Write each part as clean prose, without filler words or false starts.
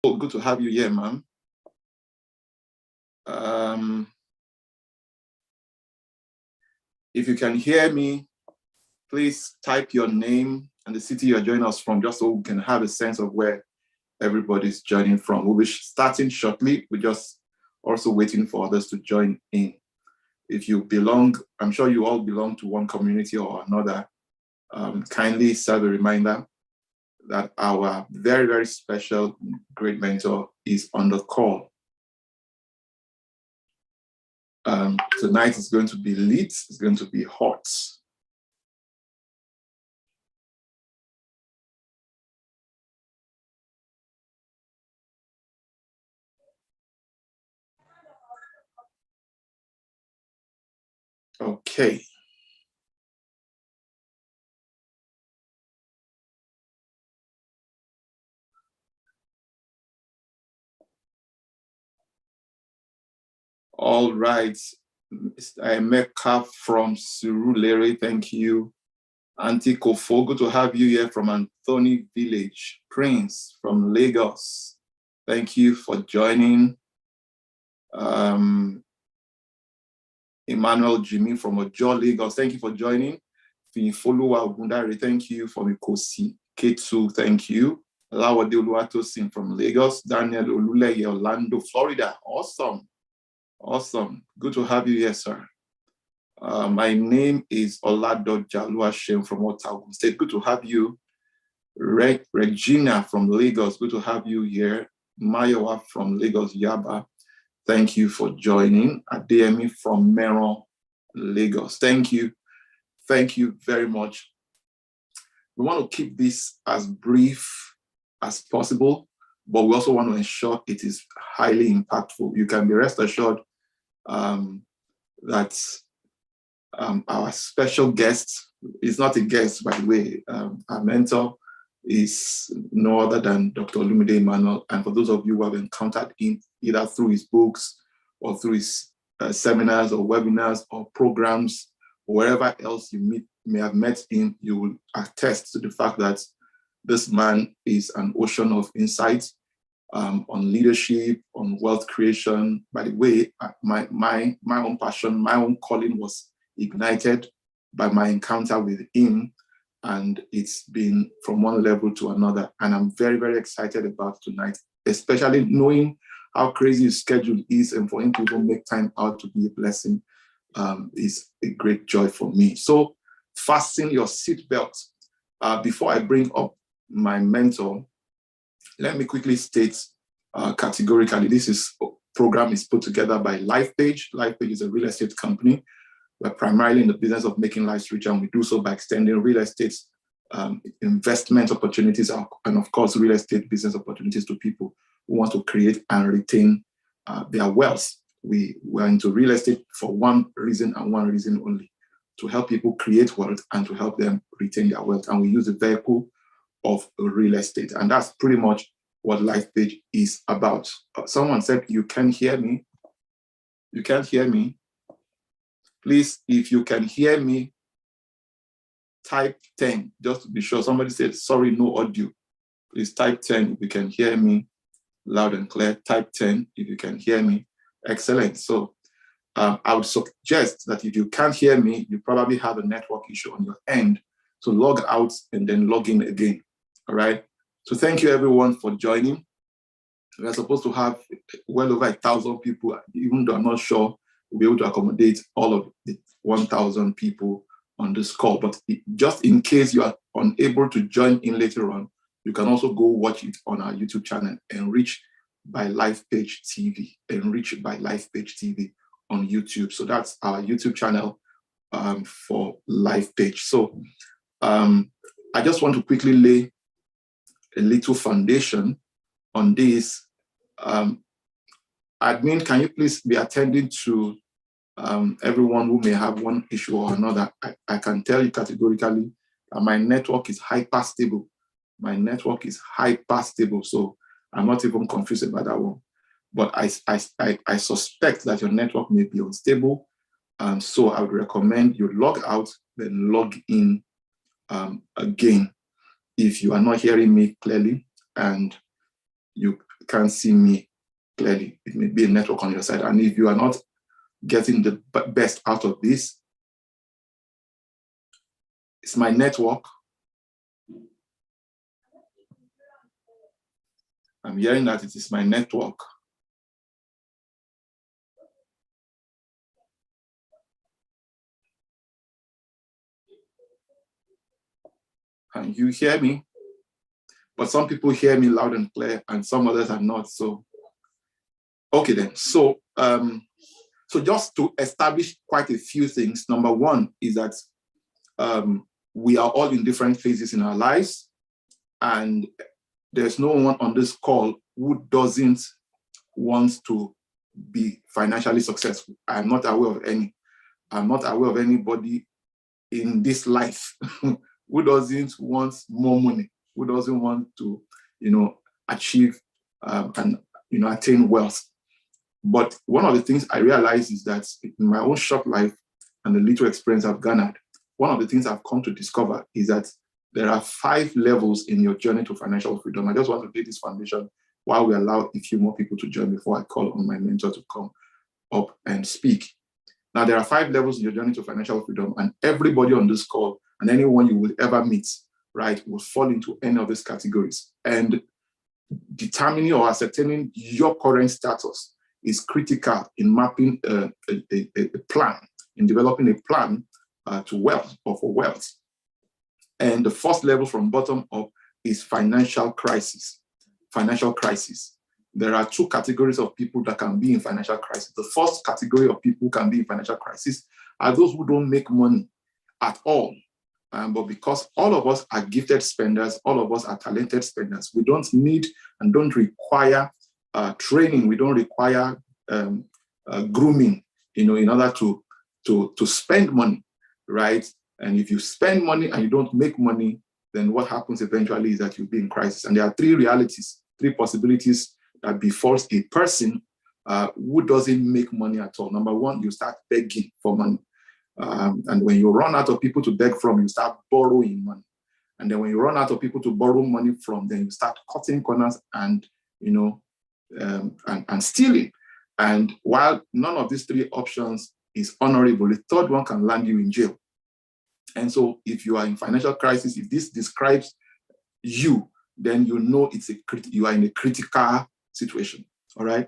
Oh, good to have you here, ma'am. If you can hear me, please type your name and the city you're joining us from, just so we can have a sense of where everybody's joining from. We'll be starting shortly. We're just also waiting for others to join in. If you belong, I'm sure you all belong to one community or another. Kindly serve a reminder that our very, very special great mentor is on the call. Tonight is going to be lit, it's going to be hot. Okay. All right. Emeka from Surulere, thank you. Auntie Kofo, good to have you here from Anthony Village. Prince from Lagos, thank you for joining. Emmanuel Jimmy from Ojo, Lagos, thank you for joining. Finifoluwa Ogundare, thank you. From Ikosi Ketu, thank you. Lawade Oluwatosin from Lagos. Daniel Oluleye, Orlando, Florida, awesome. Awesome. Good to have you here, sir. My name is Oladoja Luashem from Ottawa State. Good to have you. Regina from Lagos. Good to have you here. Mayowa from Lagos, Yaba. Thank you for joining. Adeyemi from Meron, Lagos. Thank you. Thank you very much. We want to keep this as brief as possible, but we also want to ensure it is highly impactful. You can be rest assured that our special guest is not a guest, by the way. Our mentor is no other than Dr. Olumide Emmanuel. And for those of you who have encountered him either through his books or through his seminars or webinars or programs, or wherever else you may have met him, you will attest to the fact that this man is an ocean of insight on leadership, on wealth creation. By the way, my own passion, my own calling was ignited by my encounter with him, and it's been from one level to another. And I'm very, very excited about tonight, especially knowing how crazy his schedule is, and for him to even make time out to be a blessing is a great joy for me. So fasten your seatbelt. Before I bring up my mentor, let me quickly state categorically, this program is put together by Lifepage. Lifepage is a real estate company. We're primarily in the business of making lives richer, and we do so by extending real estate investment opportunities and, of course, real estate business opportunities to people who want to create and retain their wealth. We're into real estate for one reason and one reason only: to help people create wealth and to help them retain their wealth. And we use the vehicle of real estate. And that's pretty much what Lifepage is about. Someone said, you can hear me. You can't hear me. Please, if you can hear me, type 10, just to be sure. Somebody said, sorry, no audio. Please type 10 if you can hear me loud and clear. Type 10 if you can hear me. Excellent. So I would suggest that if you can't hear me, you probably have a network issue on your end. So log out and then log in again. All right. So thank you, everyone, for joining. We're supposed to have well over 1,000 people, even though I'm not sure we'll be able to accommodate all of the 1,000 people on this call. But just in case you are unable to join in later on, you can also go watch it on our YouTube channel, Enrich by Lifepage TV. Enrich by Lifepage TV on YouTube. So that's our YouTube channel for Lifepage. So I just want to quickly lay a little foundation on this. Admin, can you please be attending to everyone who may have one issue or another? I can tell you categorically that my network is hyper stable. My network is hyper stable, so I'm not even confused about that one. But I suspect that your network may be unstable, so I would recommend you log out, then log in again if you are not hearing me clearly, and you can't see me clearly. It may be a network on your side. And if you are not getting the best out of this, it's my network. I'm hearing that it is my network. Can you hear me? But some people hear me loud and clear, and some others are not. So, okay then. So, so just to establish quite a few things. Number one is that we are all in different phases in our lives, and there's no one on this call who doesn't want to be financially successful. I'm not aware of any. I'm not aware of anybody in this life who doesn't want more money, who doesn't want to, achieve and attain wealth. But one of the things I realize is that in my own short life and the little experience I've garnered, one of the things I've come to discover is that there are 5 levels in your journey to financial freedom. I just want to lay this foundation while we allow a few more people to join before I call on my mentor to come up and speak. Now, there are 5 levels in your journey to financial freedom, and everybody on this call and anyone you will ever meet, right, will fall into any of these categories. And determining or ascertaining your current status is critical in mapping a plan, in developing a plan to wealth or for wealth. And the first level from bottom up is financial crisis. Financial crisis. There are 2 categories of people that can be in financial crisis. The first category of people who can be in financial crisis are those who don't make money at all. But because all of us are gifted spenders, all of us are talented spenders, we don't need and don't require training. We don't require grooming, in order to spend money, right? And if you spend money and you don't make money, then what happens eventually is that you'll be in crisis. And there are 3 realities, 3 possibilities that befalls a person who doesn't make money at all. Number 1, you start begging for money. And when you run out of people to beg from, you start borrowing money. And then when you run out of people to borrow money from, then you start cutting corners and, and stealing. And while none of these 3 options is honorable, the third one can land you in jail. And so if you are in financial crisis, if this describes you, then you know you are in a critical situation, all right?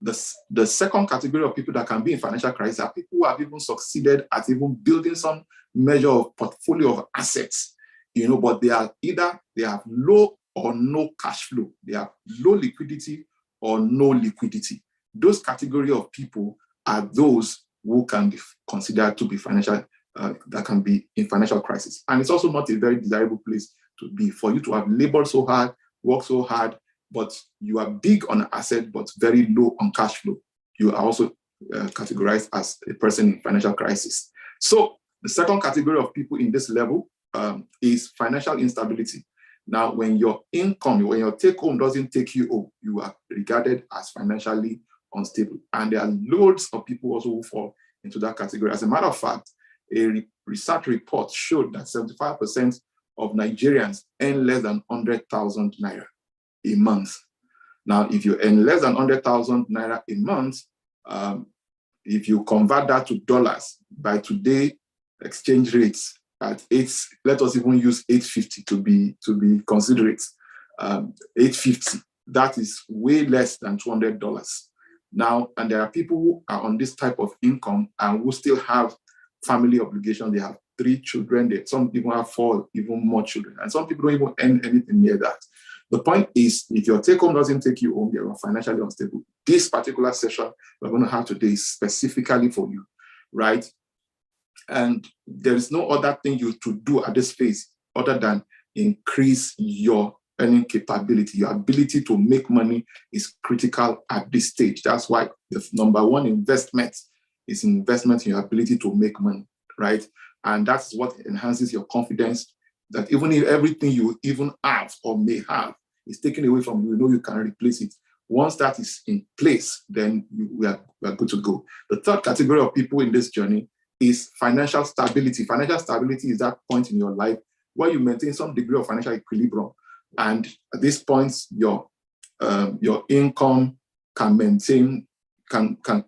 The second category of people that can be in financial crisis are people who have even succeeded at even building some measure of portfolio of assets, but they have low or no cash flow. They have low liquidity or no liquidity. Those category of people are those who can be considered to be that can be in financial crisis. And it's also not a very desirable place to be, for you to have labored so hard, worked so hard, but you are big on asset, but very low on cash flow. You are also categorized as a person in financial crisis. So the second category of people in this level is financial instability. Now, when your income, when your take home doesn't take you home, you are regarded as financially unstable. And there are loads of people also who fall into that category. As a matter of fact, a research report showed that 75% of Nigerians earn less than 100,000 naira a month. Now, if you earn less than 100,000 naira a month, if you convert that to dollars, by today exchange rates at let us even use 850 to be considerate. 850, that is way less than $200. Now, and there are people who are on this type of income and who still have family obligations. They have 3 children. Some people have 4, even more children. And some people don't even earn anything near that. The point is, if your take home doesn't take you home, you are financially unstable. This particular session we're going to have today is specifically for you, right? And there is no other thing you to do at this phase other than increase your earning capability. Your ability to make money is critical at this stage. That's why the number 1 investment is investment in your ability to make money, right? And that's what enhances your confidence that even if everything you even have or may have is taken away from you, you know you can replace it. Once that is in place, then we are good to go. The third category of people in this journey is financial stability. Financial stability is that point in your life where you maintain some degree of financial equilibrium. And at this point, your your income can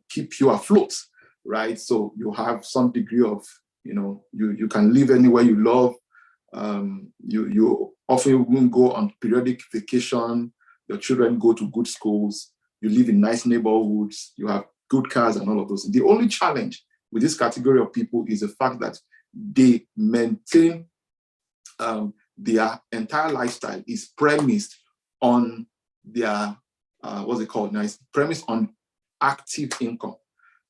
keep you afloat, right? So you have some degree of, you can live anywhere you love. You often won't go on periodic vacation. Your children go to good schools. You live in nice neighborhoods. You have good cars and all of those. The only challenge with this category of people is the fact that they maintain their entire lifestyle is premised on their, what's it called now? It's premised on active income.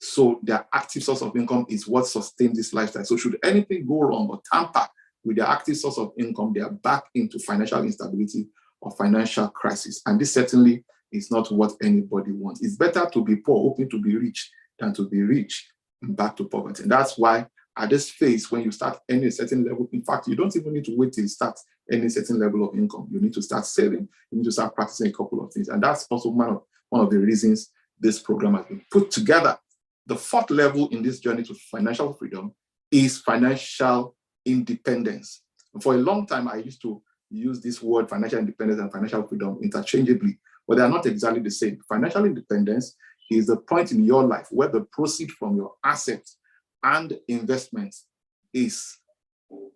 So their active source of income is what sustains this lifestyle. So should anything go wrong or tamper with their active source of income, they are back into financial instability or financial crisis. And this certainly is not what anybody wants. It's better to be poor, hoping to be rich, than to be rich and back to poverty. And that's why at this phase, when you start earning a certain level, in fact, you don't even need to wait till you start earning a certain level of income. You need to start saving. You need to start practicing a couple of things. And that's also one of the reasons this program has been put together. The fourth level in this journey to financial freedom is financial independence. And for a long time, I used to use this word financial independence and financial freedom interchangeably, but they are not exactly the same. Financial independence is the point in your life where the proceeds from your assets and investments is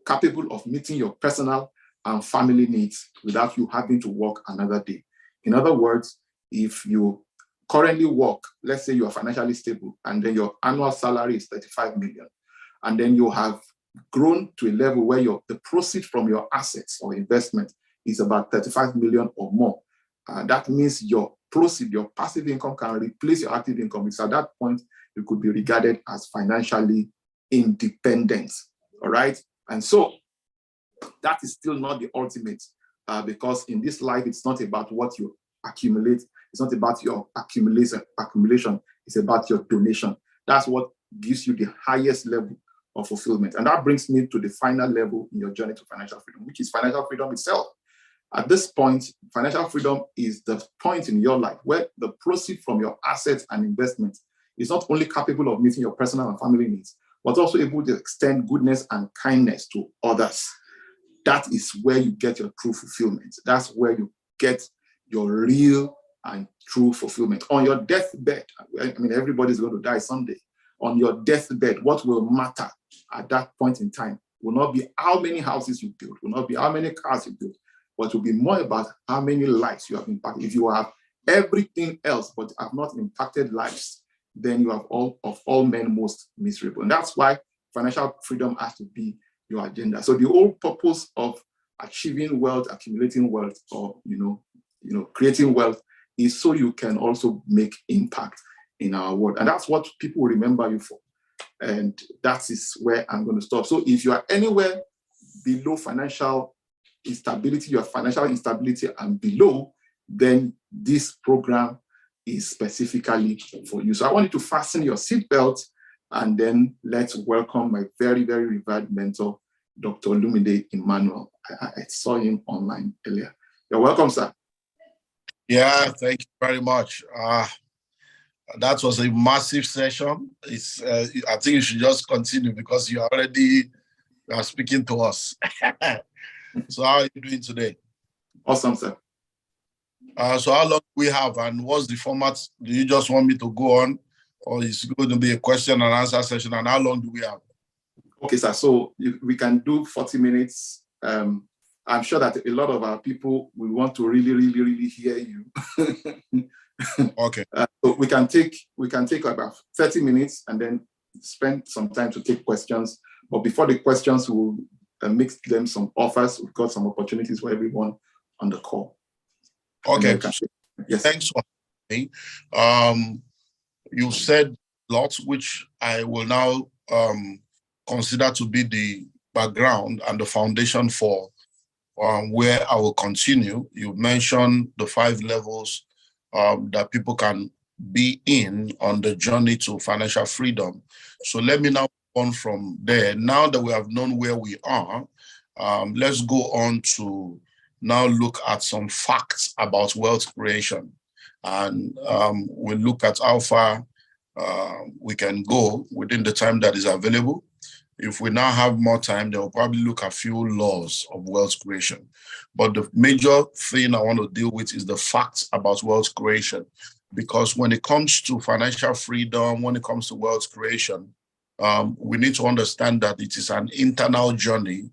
capable of meeting your personal and family needs without you having to work another day. In other words, if you currently work, let's say you are financially stable, and then your annual salary is 35 million, and then you have grown to a level where the proceeds from your assets or investment is about 35 million or more. That means your proceed, your passive income can replace your active income. It's at that point you could be regarded as financially independent. All right. And so that is still not the ultimate, because in this life, it's not about what you accumulate. It's not about your accumulation. It's about your donation. That's what gives you the highest level of fulfillment. And that brings me to the final level in your journey to financial freedom, which is financial freedom itself. At this point, financial freedom is the point in your life where the proceeds from your assets and investments is not only capable of meeting your personal and family needs, but also able to extend goodness and kindness to others. That is where you get your true fulfillment. That's where you get your real and true fulfillment. On your deathbed, I mean, everybody's going to die someday. On your deathbed, what will matter at that point in time will not be how many houses you build, will not be how many cars you build, but it will be more about how many lives you have impacted. If you have everything else but have not impacted lives, then you have all men most miserable. And that's why financial freedom has to be your agenda. So the whole purpose of achieving wealth, accumulating wealth, or creating wealth is so you can also make impact in our world. And that's what people remember you for. And that is where I'm going to stop. So if you are anywhere below financial instability, your financial instability and below, then this program is specifically for you. So I want you to fasten your seatbelt, and then let's welcome my very, very revered mentor, Dr. Lumide Emmanuel. I saw him online earlier. You're welcome, sir. Yeah, thank you very much. That was a massive session. I think you should just continue because you are speaking to us. So how are you doing today? Awesome, sir. So how long do we have, and what's the format? Do you just want me to go on, or is it going to be a question and answer session? And how long do we have? Okay, sir. So we can do 40 minutes. I'm sure that a lot of our people will want to really, really, really hear you. Okay. So we can take about 30 minutes and then spend some time to take questions. But before the questions, we'll make them some offers. We've got some opportunities for everyone on the call. Okay. Yes. Thanks for me. You said lots, which I will now consider to be the background and the foundation for where I will continue. You mentioned the 5 levels that people can be in on the journey to financial freedom. So let me now go on from there. Now that we have known where we are, let's go on to now look at some facts about wealth creation. And we'll look at how far we can go within the time that is available. If we now have more time, they'll probably look at a few laws of wealth creation. But the major thing I want to deal with is the facts about wealth creation. Because when it comes to financial freedom, when it comes to wealth creation, we need to understand that it is an internal journey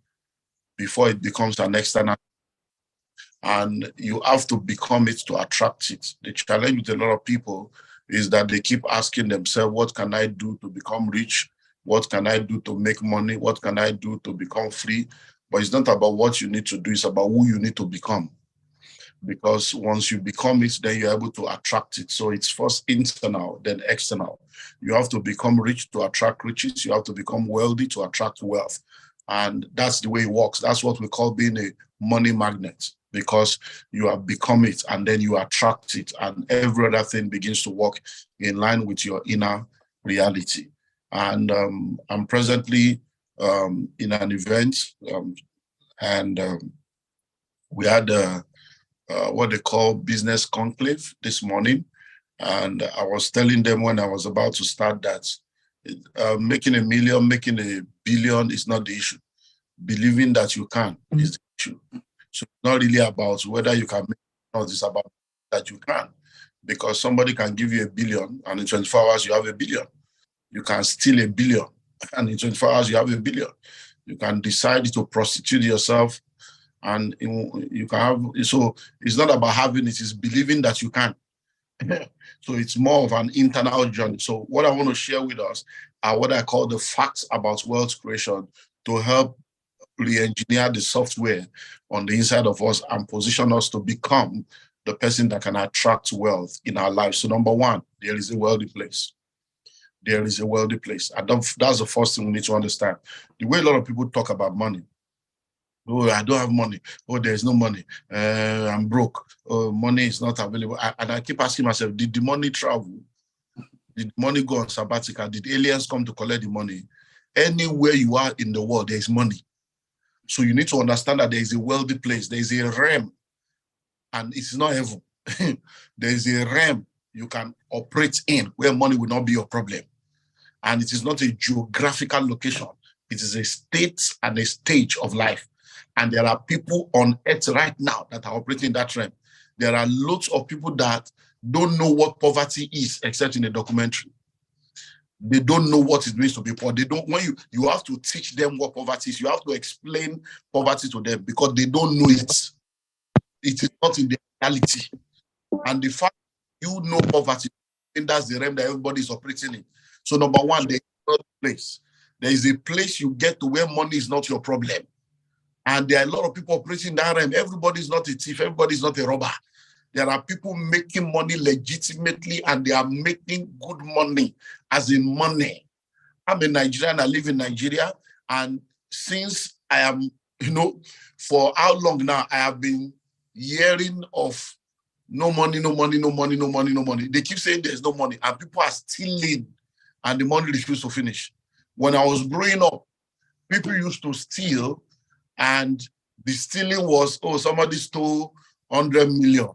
before it becomes an external. And you have to become it to attract it. The challenge with a lot of people is that they keep asking themselves, what can I do to become rich? What can I do to make money? What can I do to become free? But it's not about what you need to do, it's about who you need to become. Because once you become it, then you're able to attract it. So it's first internal, then external. You have to become rich to attract riches. You have to become wealthy to attract wealth. And that's the way it works. That's what we call being a money magnet, because you have become it and then you attract it, and every other thing begins to work in line with your inner reality. And I'm presently in an event, and we had what they call business conclave this morning. And I was telling them when I was about to start that making a million, making a billion is not the issue. Believing that you can is the issue. So it's not really about whether you can make it, or it's about that you can. Because somebody can give you a billion and in 24 hours you have a billion. You can steal a billion and in 24 hours you have a billion. You can decide to prostitute yourself and you can have, so it's not about having it, it's believing that you can. So it's more of an internal journey. So what I want to share with us are what I call the facts about wealth creation to help re-engineer the software on the inside of us and position us to become the person that can attract wealth in our lives. So number one, there is a wealthy place. There is a wealthy place. And that's the first thing we need to understand. The way a lot of people talk about money, oh, I don't have money. Oh, there's no money. I'm broke. Oh, money is not available. And I keep asking myself, did the money travel? Did money go on sabbatical? Did aliens come to collect the money? Anywhere you are in the world, there is money. So you need to understand that there is a wealthy place. There is a realm, and it's not heaven. There is a realm you can operate in where money will not be your problem. And it is not a geographical location. It is a state and a stage of life. And there are people on earth right now that are operating in that realm. There are lots of people that don't know what poverty is, except in a documentary. They don't know what it means to be poor. They don't. When you have to teach them what poverty is, you have to explain poverty to them because they don't know it. It is not in the reality. And the fact you know poverty, and that's the realm that everybody is operating in. So number one, there is a place. There is a place you get to where money is not your problem. And there are a lot of people operating in that realm. Everybody is not a thief. Everybody is not a robber. There are people making money legitimately, and they are making good money, as in money. I'm a Nigerian, I live in Nigeria. And since I am, for how long now, I have been hearing of no money, no money, no money, no money, no money. They keep saying there's no money, and people are stealing, and the money refuses to finish. When I was growing up, people used to steal, and the stealing was, oh, somebody stole 100 million,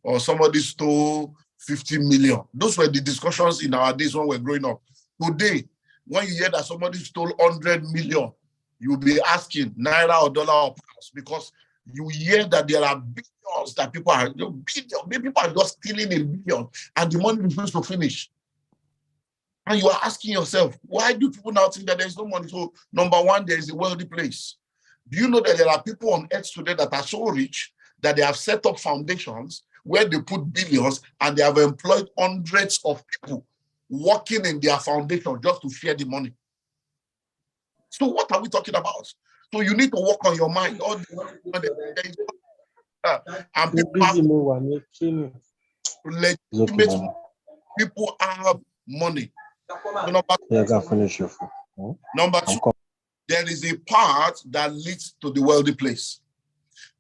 or somebody stole 50 million. Those were the discussions in our days when we were growing up. Today, when you hear that somebody stole 100 million, you'll be asking naira or dollar or pounds, because you hear that there are billions that people are, people are just stealing a billion, and the money refuses to finish. And you are asking yourself, why do people now think that there's no money? So number one, there is a wealthy place. Do you know that there are people on earth today that are so rich that they have set up foundations where they put billions, and they have employed hundreds of people working in their foundation just to share the money? So what are we talking about? So you need to work on your mind. And people have legitimate people have money. So number two, there is a path that leads to the wealthy place.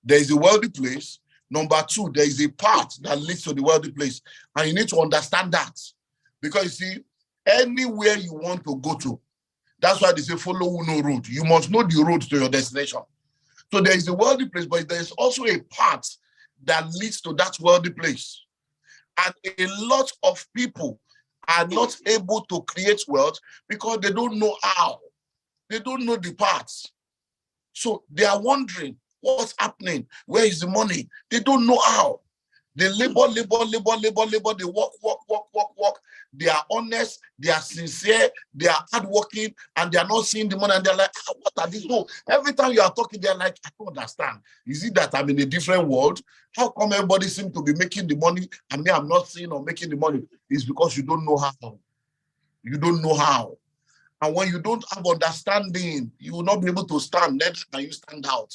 There is a wealthy place. Number two, there is a path that leads to the wealthy place. And you need to understand that. Because you see, anywhere you want to go to, that's why they say follow who know road. You must know the road to your destination. So there is a wealthy place, but there is also a path that leads to that wealthy place. And a lot of people are not able to create wealth because they don't know how. They don't know the parts. So they are wondering what's happening. Where is the money? They don't know how. They labor. They work. They are honest. They are sincere. They are hardworking, and they are not seeing the money. And they're like, what are these? No. Every time you are talking, they're like, I don't understand. Is it that I'm in a different world? How come everybody seems to be making the money and me, I'm not seeing or making the money? It's because you don't know how. You don't know how. And when you don't have understanding, you will not be able to stand. Neither can you stand out.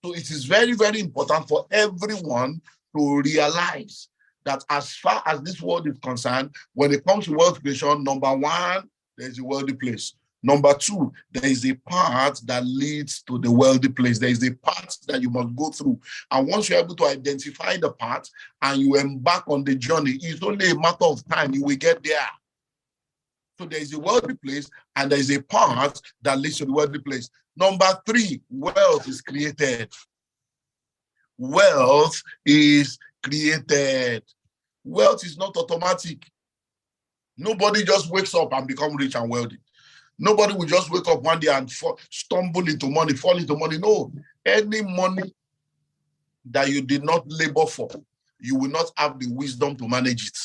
So it is very, very important for everyone to realize that as far as this world is concerned, when it comes to wealth creation, number one, there is a wealthy place. Number two, there is a path that leads to the wealthy place. There is a path that you must go through. And once you're able to identify the path and you embark on the journey, it's only a matter of time you will get there. So there is a wealthy place and there is a path that leads to the wealthy place. Number three, wealth is created. Wealth is created. Wealth is not automatic. Nobody just wakes up and become rich and wealthy. Nobody will just wake up one day and stumble into money, fall into money. No, any money that you did not labor for, you will not have the wisdom to manage it.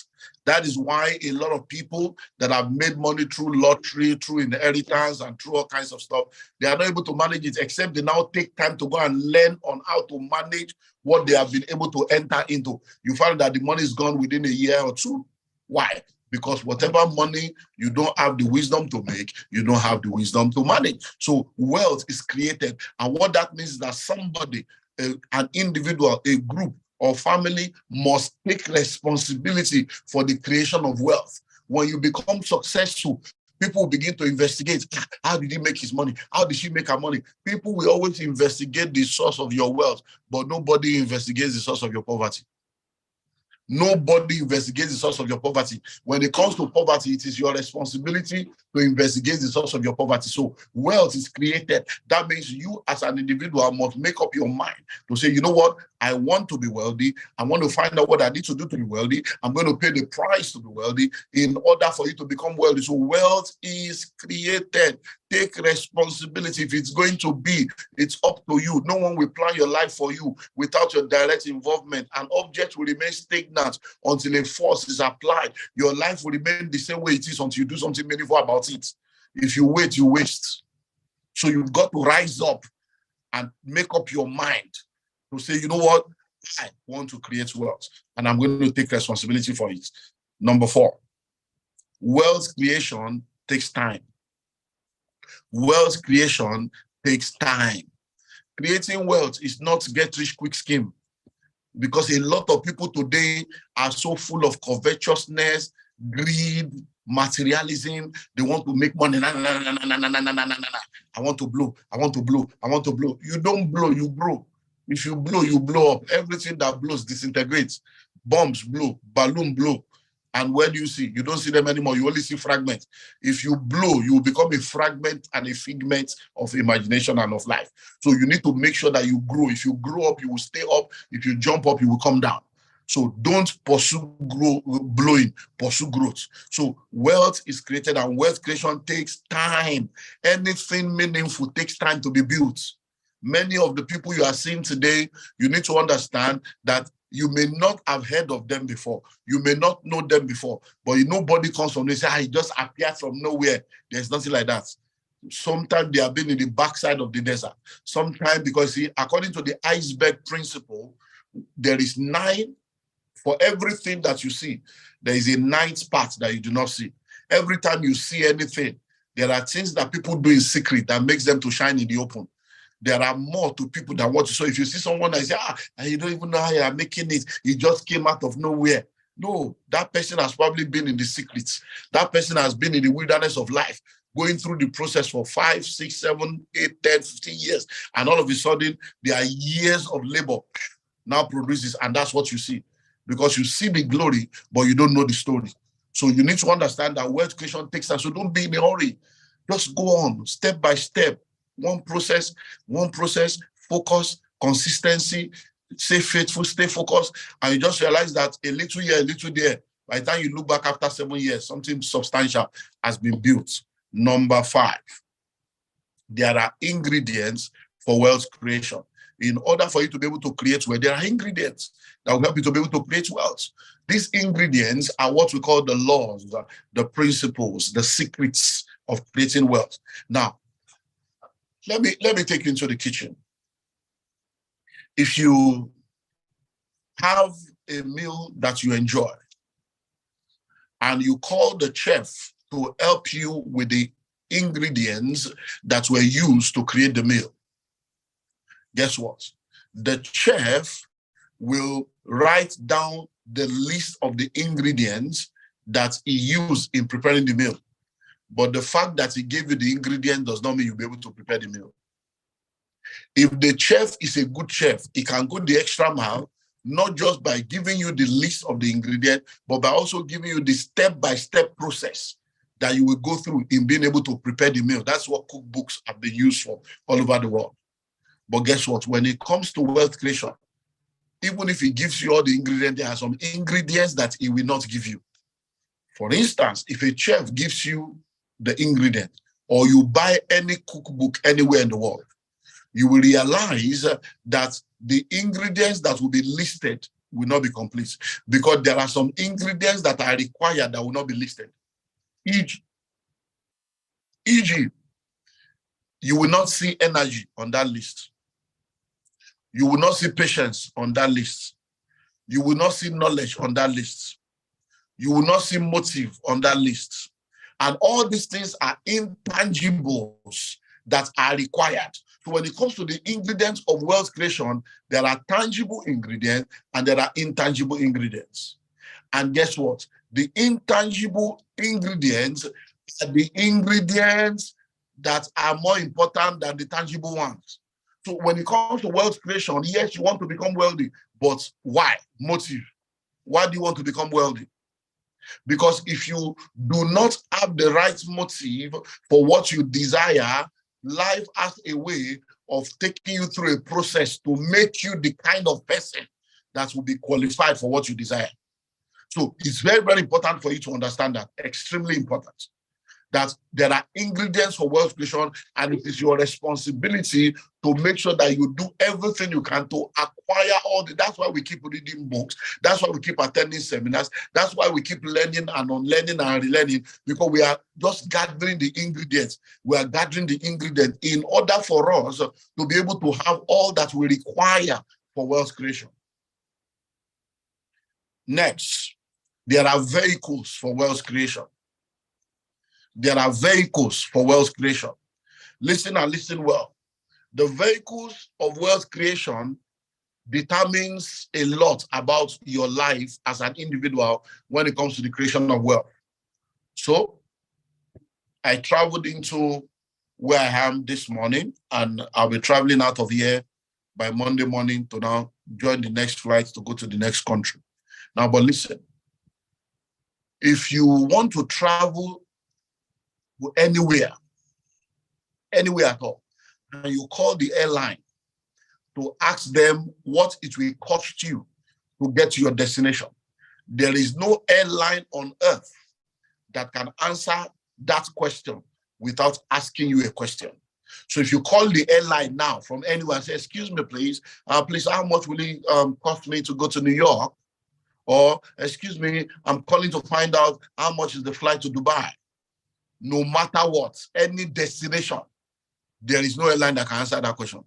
That is why a lot of people that have made money through lottery, through inheritance, and through all kinds of stuff, they are not able to manage it, except they now take time to go and learn on how to manage what they have been able to enter into. You find that the money is gone within a year or two. Why? Because whatever money you don't have the wisdom to make, you don't have the wisdom to manage. So wealth is created. And what that means is that somebody, an individual, a group, or family must take responsibility for the creation of wealth. When you become successful, people begin to investigate. How did he make his money? How did she make her money? People will always investigate the source of your wealth, but nobody investigates the source of your poverty. Nobody investigates the source of your poverty. When it comes to poverty, it is your responsibility to investigate the source of your poverty. So wealth is created. That means you as an individual must make up your mind to say, you know what? I want to be wealthy. I want to find out what I need to do to be wealthy. I'm going to pay the price to be wealthy in order for you to become wealthy. So wealth is created. Take responsibility. If it's going to be, it's up to you. No one will plan your life for you without your direct involvement. An object will remain stagnant until a force is applied. Your life will remain the same way it is until you do something meaningful about it. If you wait, you waste. So you've got to rise up and make up your mind to say, you know what? I want to create wealth and I'm going to take responsibility for it. Number four, wealth creation takes time. Wealth creation takes time. Creating wealth is not get rich quick scheme, because a lot of people today are so full of covetousness, greed, materialism. They want to make money. I want to blow. I want to blow. I want to blow. You don't blow, you blow. If you blow, you blow up. Everything that blows disintegrates. Bombs blow, balloon blow. And where do you see? You don't see them anymore. You only see fragments. If you blow, you will become a fragment and a figment of imagination and of life. So you need to make sure that you grow. If you grow up, you will stay up. If you jump up, you will come down. So don't pursue blowing, pursue growth. So wealth is created, and wealth creation takes time. Anything meaningful takes time to be built. Many of the people you are seeing today, you need to understand that you may not have heard of them before. You may not know them before, but nobody comes from this. He just appeared from nowhere. There's nothing like that. Sometimes they have been in the backside of the desert. Sometimes, because see, according to the iceberg principle, there is 9 for everything that you see. There is a 9th part that you do not see. Every time you see anything, there are things that people do in secret that makes them to shine in the open. There are more to people than what you saw. If you see someone that says, you don't even know how you are making it, he just came out of nowhere. No, that person has probably been in the secrets. That person has been in the wilderness of life, going through the process for 5, 6, 7, 8, 10, 15 years. And all of a sudden, there are years of labor now produces, and that's what you see. Because you see the glory, but you don't know the story. So you need to understand that wealth creation takes time. So don't be in a hurry. Just go on, step by step. One process, focus, consistency, stay faithful, stay focused, and you just realize that a little here, a little there, by the time you look back after 7 years, something substantial has been built. Number 5, there are ingredients for wealth creation. In order for you to be able to create wealth, there are ingredients that will help you to be able to create wealth. These ingredients are what we call the laws, the principles, the secrets of creating wealth. Now, let me take you into the kitchen. If you have a meal that you enjoy and you call the chef to help you with the ingredients that were used to create the meal, guess what? The chef will write down the list of the ingredients that he used in preparing the meal. But the fact that he gave you the ingredient does not mean you'll be able to prepare the meal. If the chef is a good chef, he can go the extra mile, not just by giving you the list of the ingredient, but by also giving you the step-by-step process that you will go through in being able to prepare the meal. That's what cookbooks have been used for all over the world. But guess what? When it comes to wealth creation, even if he gives you all the ingredients, there are some ingredients that he will not give you. For instance, if a chef gives you the ingredient, or you buy any cookbook anywhere in the world, you will realize that the ingredients that will be listed will not be complete, because there are some ingredients that are required that will not be listed. E.g., you will not see energy on that list. You will not see patience on that list. You will not see knowledge on that list. You will not see motive on that list. And all these things are intangibles that are required. So when it comes to the ingredients of wealth creation, there are tangible ingredients and there are intangible ingredients. And guess what? The intangible ingredients are the ingredients that are more important than the tangible ones. So when it comes to wealth creation, yes, you want to become wealthy, but why? Motive. Why do you want to become wealthy? Because if you do not have the right motive for what you desire, life has a way of taking you through a process to make you the kind of person that will be qualified for what you desire. So it's very, very important for you to understand that, extremely important, that there are ingredients for wealth creation, and it is your responsibility to make sure that you do everything you can to acquire all the. That's why we keep reading books. That's why we keep attending seminars. That's why we keep learning and unlearning and relearning, because we are just gathering the ingredients. We are gathering the ingredients in order for us to be able to have all that we require for wealth creation. Next, there are vehicles for wealth creation. There are vehicles for wealth creation. Listen and listen well. The vehicles of wealth creation determines a lot about your life as an individual when it comes to the creation of wealth. So I traveled into where I am this morning, and I'll be traveling out of here by Monday morning to now join the next flight to go to the next country. Now, but listen, if you want to travel anywhere at all, and you call the airline to ask them what it will cost you to get to your destination, there is no airline on earth that can answer that question without asking you a question. So if you call the airline now from anywhere and say, excuse me, please, how much will it cost me to go to New York? Or, excuse me, I'm calling to find out how much is the flight to Dubai. No matter what, any destination, there is no airline that can answer that question.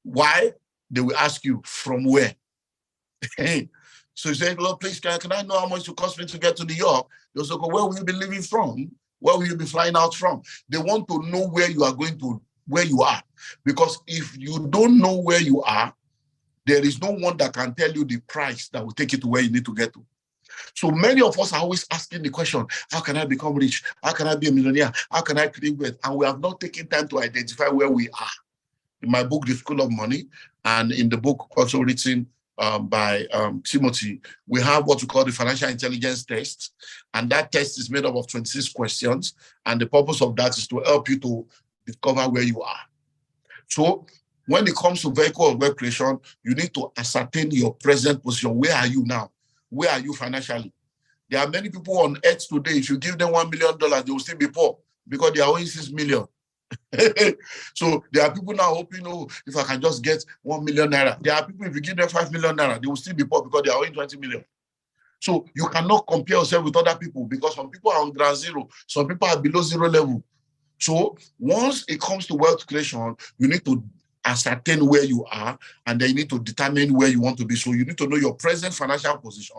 Why? They will ask you, from where? So you say, well, please, can I know how much it cost me to get to New York? They'll say, where will you be leaving from? Where will you be flying out from? They want to know where you are going to, where you are. Because if you don't know where you are, there is no one that can tell you the price that will take you to where you need to get to. So many of us are always asking the question, how can I become rich? How can I be a millionaire? How can I create wealth? And we have not taken time to identify where we are. In my book, The School of Money, and in the book also written by Timothy, we have what we call the financial intelligence test. And that test is made up of 26 questions. And the purpose of that is to help you to discover where you are. So when it comes to vehicle of wealth creation, you need to ascertain your present position. Where are you now? Where are you financially? There are many people on earth today, if you give them $1 million, they will still be poor because they are owing $6 million. So there are people now hoping, oh, if I can just get 1 million naira. There are people, if you give them 5 million naira, they will still be poor because they are owing 20 million. So you cannot compare yourself with other people because some people are on ground zero, some people are below zero level. So once it comes to wealth creation, you need to ascertain where you are, and then you need to determine where you want to be. So you need to know your present financial position,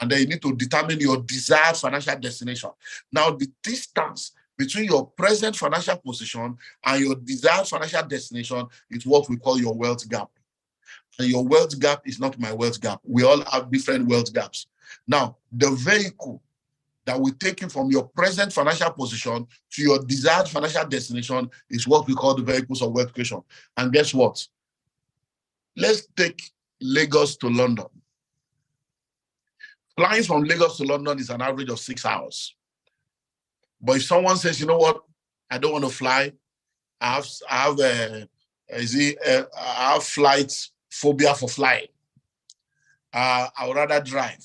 and then you need to determine your desired financial destination. Now, the distance between your present financial position and your desired financial destination is what we call your wealth gap. And your wealth gap is not my wealth gap. We all have different wealth gaps. Now, the vehicle that will take you from your present financial position to your desired financial destination is what we call the vehicles of wealth creation. And guess what? Let's take Lagos to London. Flying from Lagos to London is an average of 6 hours. But if someone says, you know what, I don't want to fly, I have flight phobia for flying. I would rather drive.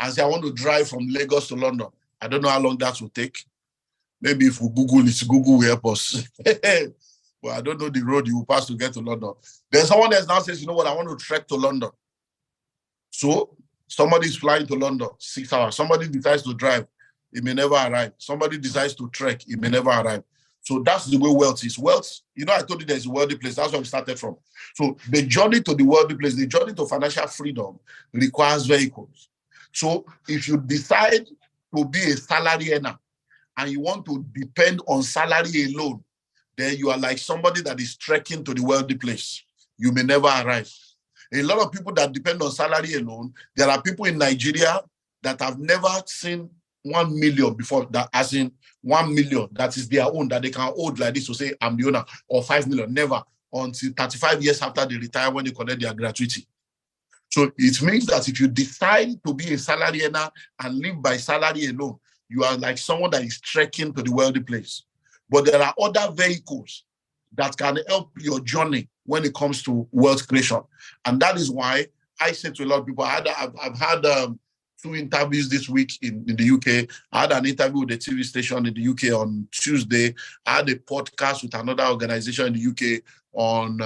And say, I want to drive from Lagos to London. I don't know how long that will take. Maybe if we Google it, Google will help us. But I don't know the road you will pass to get to London. Then someone else now says, you know what, I want to trek to London. So somebody is flying to London, 6 hours. Somebody decides to drive, it may never arrive. Somebody decides to trek, it may never arrive. So that's the way wealth is. Wealth, you know, I told you there's a wealthy place. That's where we started from. So the journey to the wealthy place, the journey to financial freedom requires vehicles. So if you decide to be a salary earner and you want to depend on salary alone, then you are like somebody that is trekking to the wealthy place. You may never arrive. A lot of people that depend on salary alone, there are people in Nigeria that have never seen 1 million before, that as in 1 million, that is their own, that they can hold like this to say, I'm the owner, or 5 million, never, until 35 years after they retire when they collect their gratuity. So it means that if you decide to be a salary earner and live by salary alone, you are like someone that is trekking to the wealthy place. But there are other vehicles that can help your journey when it comes to wealth creation. And that is why I say to a lot of people, I've had 2 interviews this week in the UK. I had an interview with a TV station in the UK on Tuesday. I had a podcast with another organization in the UK on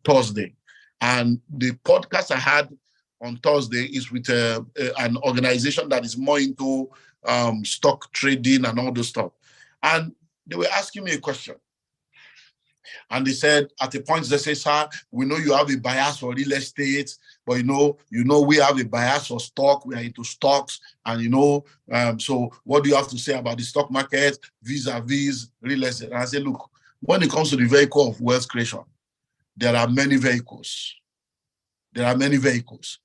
Thursday. And the podcast I had on Thursday is with an organization that is more into stock trading and all those stuff. And they were asking me a question. And they said, at a point, they say, sir, we know you have a bias for real estate, but you know, we have a bias for stock. We are into stocks. And, so what do you have to say about the stock market vis-a-vis real estate? And I said, look, when it comes to the vehicle of wealth creation, there are many vehicles. There are many vehicles.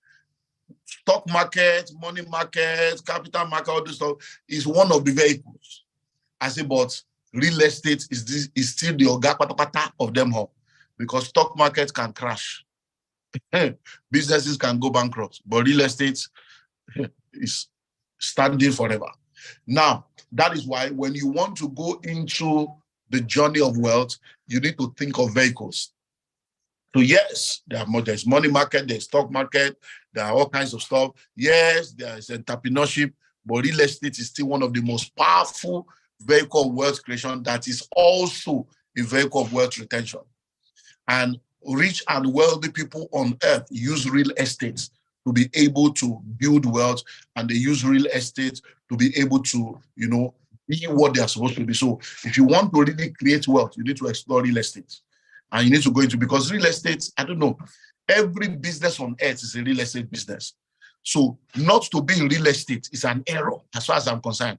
Stock market, money market, capital market, all this stuff is one of the vehicles. I say, but real estate is still the oga patapata of them all, because stock market can crash. Businesses can go bankrupt, but real estate is standing forever. Now, that is why when you want to go into the journey of wealth, you need to think of vehicles. So yes, there's money market, there's stock market, there are all kinds of stuff. Yes, there's entrepreneurship, but real estate is still one of the most powerful vehicle of wealth creation that is also a vehicle of wealth retention. And rich and wealthy people on earth use real estate to be able to build wealth, and they use real estate to be able to, be what they are supposed to be. So if you want to really create wealth, you need to explore real estate. And you need to go into, because real estate, I don't know, every business on earth is a real estate business. So not to be in real estate is an error as far as I'm concerned.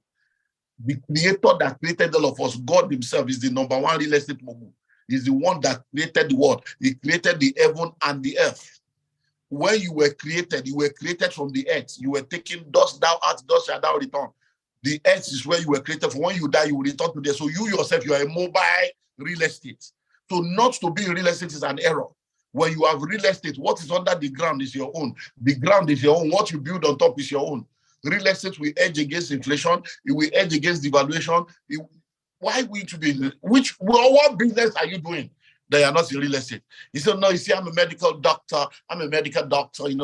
The creator that created all of us, God himself, is the number one real estate mogul. He's the one that created the world. He created the heaven and the earth. When you were created from the earth. You were taken, dust thou art, dust shalt thou return. The earth is where you were created from. When you die, you will return to there. So you yourself, you are a mobile real estate. So not to be in real estate is an error. When you have real estate, what is under the ground is your own. The ground is your own. What you build on top is your own. Real estate will edge against inflation. It will edge against devaluation. Why will you be? What business are you doing that you're not in real estate? He said, no, you see, I'm a medical doctor.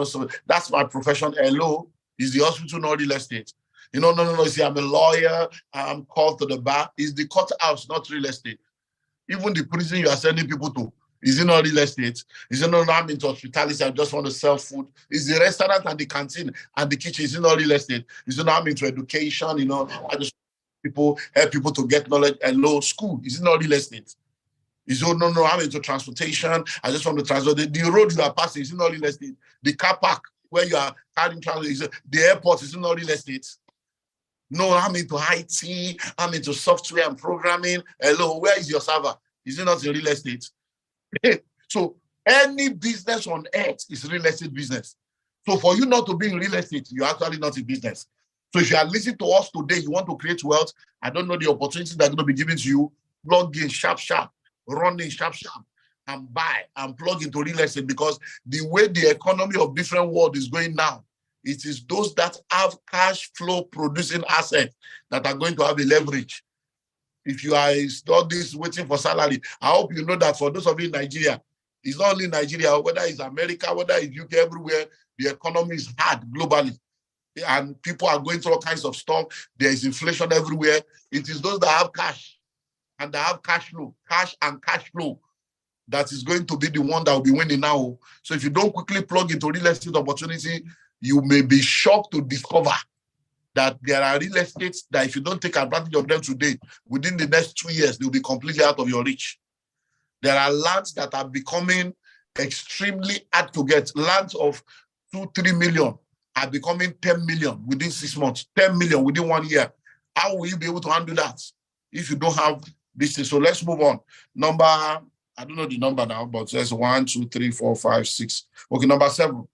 So that's my profession. Hello, is the hospital not real estate? No. See, I'm a lawyer. I'm called to the bar. It's the courthouse, not real estate. Even the prison you are sending people to, is it not real estate? Is it not I'm into hospitality? I just want to sell food. Is the restaurant and the canteen and the kitchen, is it not real estate? Is it not I'm into education? I just help people to get knowledge. Hello, school. Is it not real estate? Is it no, I'm into transportation. I just want to transport. The road you are passing, is it not real estate? The car park where you are carrying transport, the airport, is it not real estate? No, I'm into IT, I'm into software and programming. Hello, where is your server? Is it not a real estate? So any business on earth is real estate business. So for you not to be in real estate, you're actually not in business. So if you are listening to us today, you want to create wealth, I don't know the opportunities that are going to be given to you, plug in sharp, run in sharp, and buy and plug into real estate, because the way the economy of different world is going now, it is those that have cash flow producing assets that are going to have a leverage. If you are studying waiting for salary, I hope you know that for those of you in Nigeria, it's not only Nigeria, whether it's America, whether it's UK, everywhere, the economy is hard globally. And people are going through all kinds of stuff. There is inflation everywhere. It is those that have cash and that have cash flow, cash and cash flow, that is going to be the one that will be winning now. So if you don't quickly plug into real estate opportunity, you may be shocked to discover that there are real estates that if you don't take advantage of them today, within the next 2 years, they'll be completely out of your reach. There are lands that are becoming extremely hard to get. Lands of 2-3 million are becoming 10 million within 6 months, 10 million within 1 year. How will you be able to handle that if you don't have this thing? So let's move on. Number, I don't know the number now, but there's 1, 2, 3, 4, 5, 6. Okay, number 7.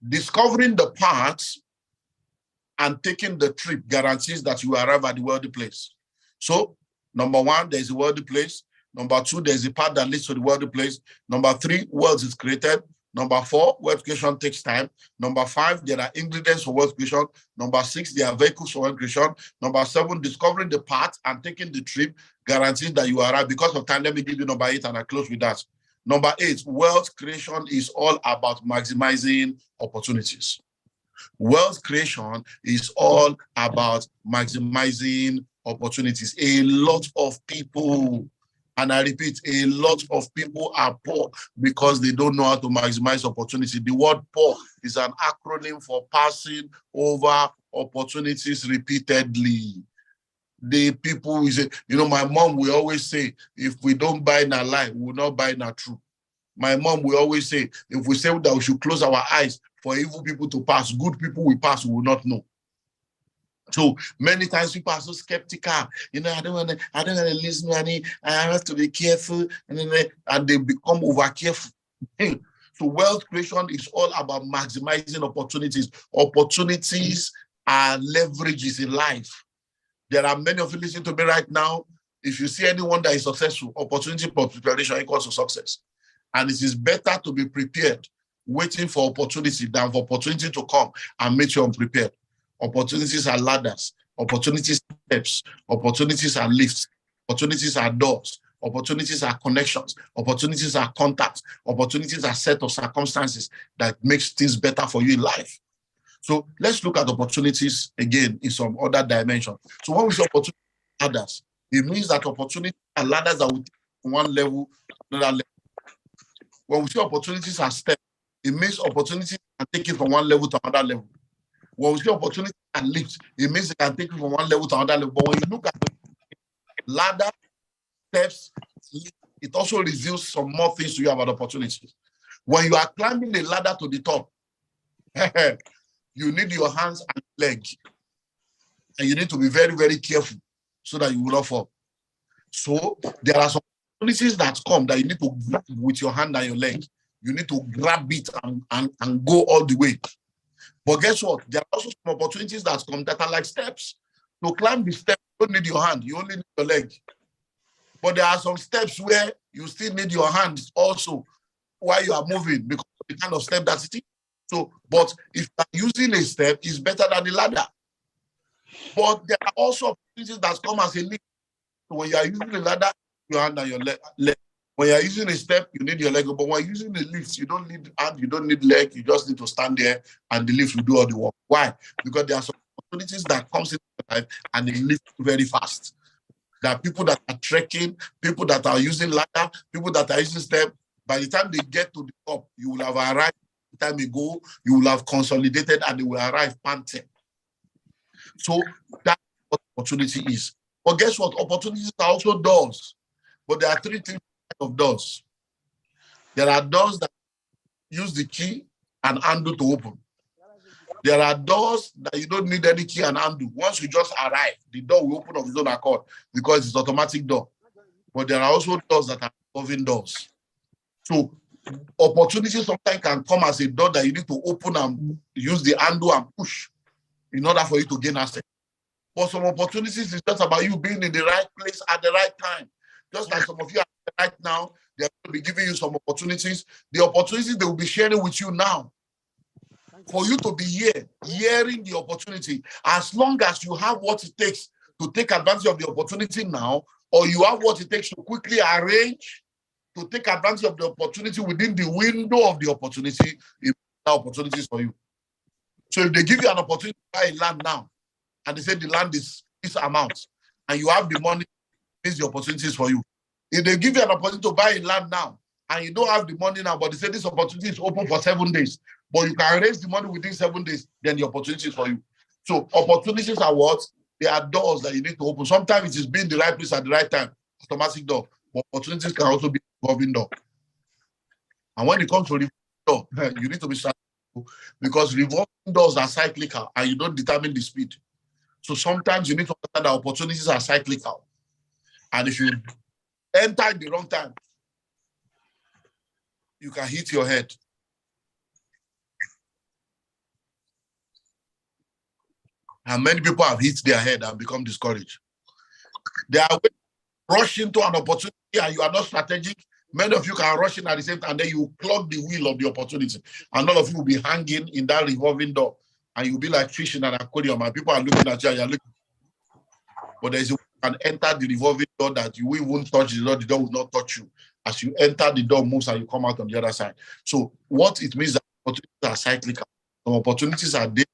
Discovering the paths and taking the trip guarantees that you arrive at the wealthy place. So, number 1, there's a wealthy place. Number 2, there's a path that leads to the wealthy place. Number 3, wealth is created. Number 4, wealth creation takes time. Number 5, there are ingredients for wealth creation. Number 6, there are vehicles for wealth creation. Number 7, discovering the path and taking the trip guarantees that you arrive. Because of time, let me give you number 8 and I close with that. Number 8, wealth creation is all about maximizing opportunities. Wealth creation is all about maximizing opportunities. A lot of people, and I repeat, a lot of people are poor because they don't know how to maximize opportunity. The word poor is an acronym for passing over opportunities repeatedly. The people, my mom will always say, if we don't buy in our life, we will not buy in our truth. My mom will always say, if we say that we should close our eyes for evil people to pass, good people will pass, we will not know. So many times people are so skeptical. I don't want to lose money. I have to be careful, and they become over careful. So wealth creation is all about maximizing opportunities. Opportunities are leverages in life. There are many of you listening to me right now. If you see anyone that is successful, opportunity plus preparation equals to success. And it is better to be prepared, waiting for opportunity, than for opportunity to come and make you unprepared. Opportunities are ladders. Opportunities are steps. Opportunities are lifts. Opportunities are doors. Opportunities are connections. Opportunities are contacts. Opportunities are set of circumstances that makes things better for you in life. So let's look at opportunities again in some other dimension. So when we say opportunity ladders, it means that opportunities are ladders that will take from one level to another level. When we say opportunities are steps, it means opportunities can take it from one level to another level. When we say opportunities are lifts, it means it can take it from one level to another level. But when you look at the ladder, steps, it also reveals some more things to you about opportunities. When you are climbing the ladder to the top, you need your hands and legs. And you need to be very, very careful so that you will not fall. So there are some opportunities that come that you need to grab with your hand and your leg. You need to grab it and go all the way. But guess what? There are also some opportunities that come that are like steps. To climb the steps, you don't need your hand, you only need your leg. But there are some steps where you still need your hands also while you are moving because of the kind of step that it is. So, but if you are using a step, it's better than the ladder. But there are also opportunities that come as a lift. So when you are using the ladder, your hand and your leg. When you are using a step, you need your leg. But when you're using the lift, you don't need hand, you don't need leg. You just need to stand there and the lift will do all the work. Why? Because there are some opportunities that comes into your life and they live very fast. There are people that are trekking, people that are using ladder, people that are using step. By the time they get to the top, you will have arrived time ago, you will have consolidated and they will arrive panting. So that's what opportunity is. But guess what? Opportunities are also doors. But there are three types of doors. There are doors that use the key and handle to open. There are doors that you don't need any key and handle. Once you just arrive, the door will open of its own accord because it's automatic door. But there are also doors that are revolving doors. So opportunities sometimes can come as a door that you need to open and use the handle and push in order for you to gain access. But some opportunities is just about you being in the right place at the right time. Just like some of you are right now, they're going to be giving you some opportunities. The opportunities they will be sharing with you now. For you to be here, hearing the opportunity, as long as you have what it takes to take advantage of the opportunity now, or you have what it takes to quickly arrange to take advantage of the opportunity within the window of the opportunity, if there are opportunities for you. So if they give you an opportunity to buy land now, and they say the land is this amount, and you have the money, these the opportunities for you. If they give you an opportunity to buy a land now, and you don't have the money now, but they say this opportunity is open for 7 days, but you can raise the money within 7 days, then the opportunity is for you. So opportunities are what? They are doors that you need to open. Sometimes it is being the right place at the right time, automatic door. But opportunities can also be revolving door. And when it comes to revolving door, you need to be strategic because revolving doors are cyclical and you don't determine the speed. So sometimes you need to understand that opportunities are cyclical. And if you enter at the wrong time, you can hit your head. And many people have hit their head and become discouraged. They are rush into an opportunity and you are not strategic. Many of you can rush in at the same time, and then you clog the wheel of the opportunity. And all of you will be hanging in that revolving door. And you'll be like fishing in an aquarium. And people are looking at you and you're looking. But there's a way you can enter the revolving door that you won't touch the door will not touch you. As you enter, the door moves and you come out on the other side. So what it means that opportunities are cyclical. Some opportunities are daily,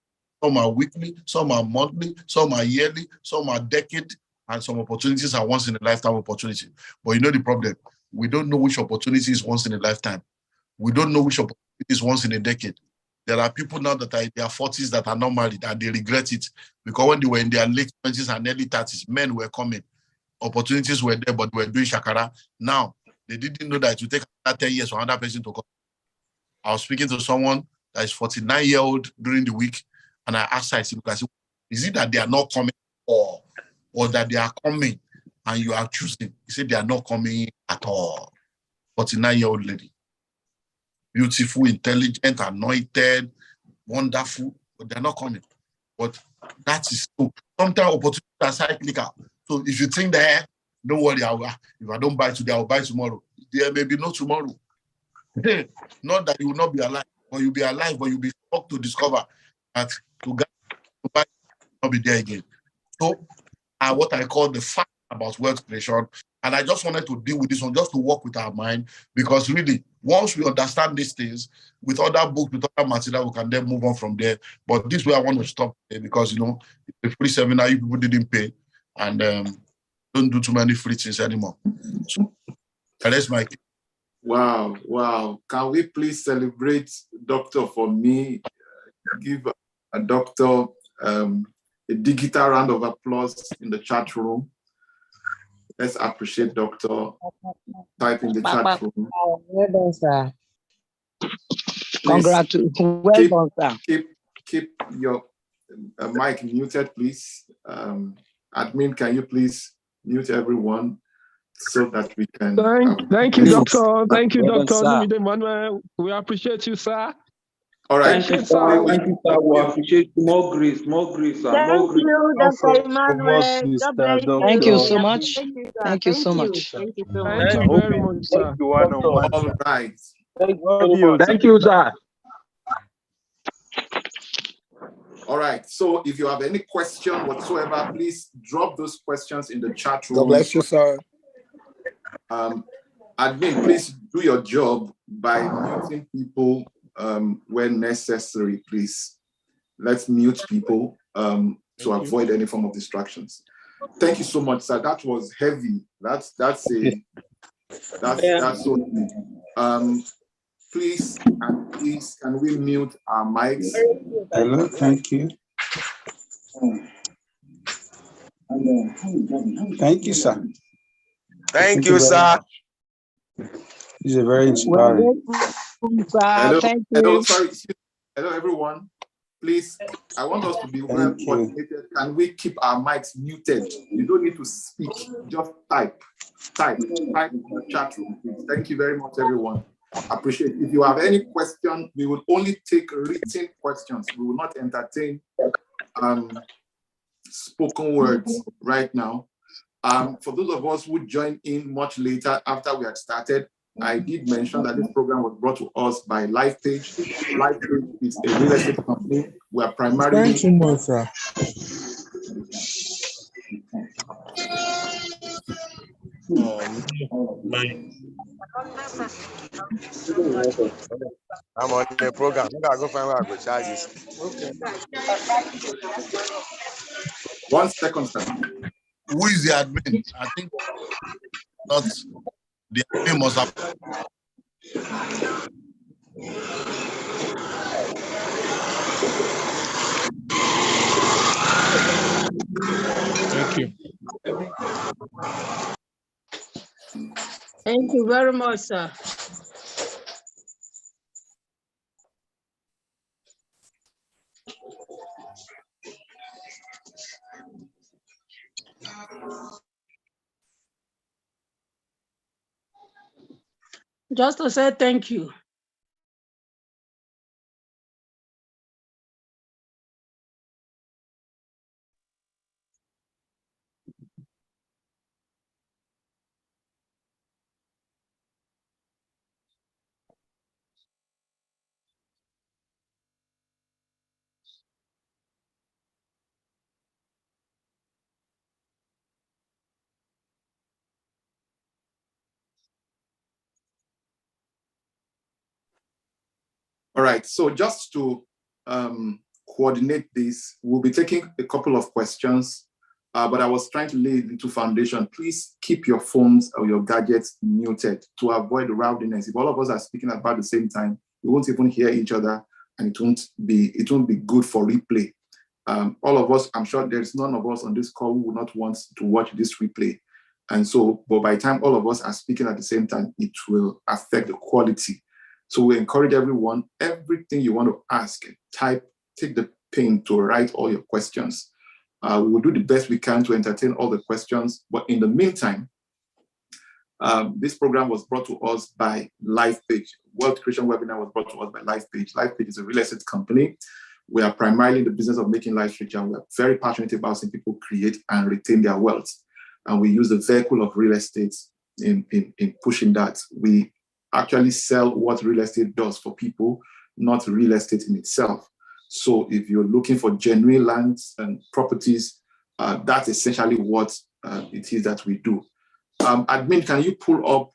some are weekly, some are monthly, some are yearly, some are decade, and some opportunities are once in a lifetime opportunity. But you know the problem? We don't know which opportunity is once in a lifetime. We don't know which opportunity is once in a decade. There are people now that are in their 40s that are not married and they regret it because when they were in their late 20s and early 30s, men were coming. Opportunities were there, but they were doing shakara. Now, they didn't know that it would take another 10 years for another person to come. I was speaking to someone that is 49-year-old during the week, and I asked her, I said, is it that they are not coming or that they are coming and you are choosing? He said they are not coming at all. 49-year-old lady. Beautiful, intelligent, anointed, wonderful, but they're not coming. But that is so. Sometimes opportunities are cyclical. So if you think that, don't worry, if I don't buy today, I'll buy tomorrow. There may be no tomorrow. Not that you will not be alive, but you'll be alive, but you'll be shocked to discover that to buy will not be there again. So what I call the fact about wealth creation. And I just wanted to deal with this one, just to work with our mind, because really, once we understand these things, with other books, with other material, we can then move on from there. But this way I want to stop there because, the free seminar, you people didn't pay, and don't do too many free things anymore. So that's my case. Wow. Can we please celebrate Doctor for me? Give a doctor a digital round of applause in the chat room. Let's appreciate Doctor. Type in the chat room. Well done, sir. Congratulations. Well done, sir. Keep your mic muted, please. Admin, can you please mute everyone so that we can... Thank you, Doctor. Thank you, Dr. Olumide Emmanuel. We appreciate you, sir. All right. Thank you, sir. We appreciate more grace, sir. Thank you, Dr. Emmanuel. God bless you. Thank you so much. Thank you, sir. Thank you so much. Thank you so much. Thank you very much, sir. All right. Thank you, sir. All right. So if you have any question whatsoever, please drop those questions in the chat room. God bless you, sir. Admin, please do your job by muting people when necessary, please. Let's mute people to avoid any form of distractions. Thank you so much, sir. That was heavy. That's so heavy. Please can we mute our mics? Hello, thank you. Thank you, sir. Thank you, sir. This is very inspiring. Hello, Thank you. hello, sorry. Hello, everyone. Please, I want us to be well coordinated. Can we keep our mics muted? You don't need to speak. Just type in the chat room, please. Thank you very much, everyone. Appreciate it. If you have any question, we will only take written questions. We will not entertain spoken words right now. For those of us who joined in much later after we had started, I did mention that this program was brought to us by Lifepage. Lifepage is a real estate company. We are primarily... Thank you much, sir. I'm on the program. I gotta go find where I go charge this. Okay. 1 second, sir. Who is the admin? I think not the admin must have. Thank you. Thank you very much, sir. Just to say thank you. All right, so just to coordinate this, we'll be taking a couple of questions, but I was trying to lay a little foundation. Please keep your phones or your gadgets muted to avoid rowdiness. If all of us are speaking about the same time, we won't even hear each other, and it won't be good for replay. All of us, I'm sure there's none of us on this call who would not want to watch this replay. And so, but by the time all of us are speaking at the same time, it will affect the quality. So we encourage everyone, everything you want to ask, take the pen to write all your questions. We will do the best we can to entertain all the questions. But in the meantime, this program was brought to us by Lifepage. Wealth Creation Webinar was brought to us by Lifepage. Lifepage is a real estate company. We are primarily in the business of making lives richer, and we are very passionate about seeing people create and retain their wealth. And we use the vehicle of real estate in pushing that. We actually sell what real estate does for people, not real estate in itself. So if you're looking for genuine lands and properties, that's essentially what it is that we do. Admin, can you pull up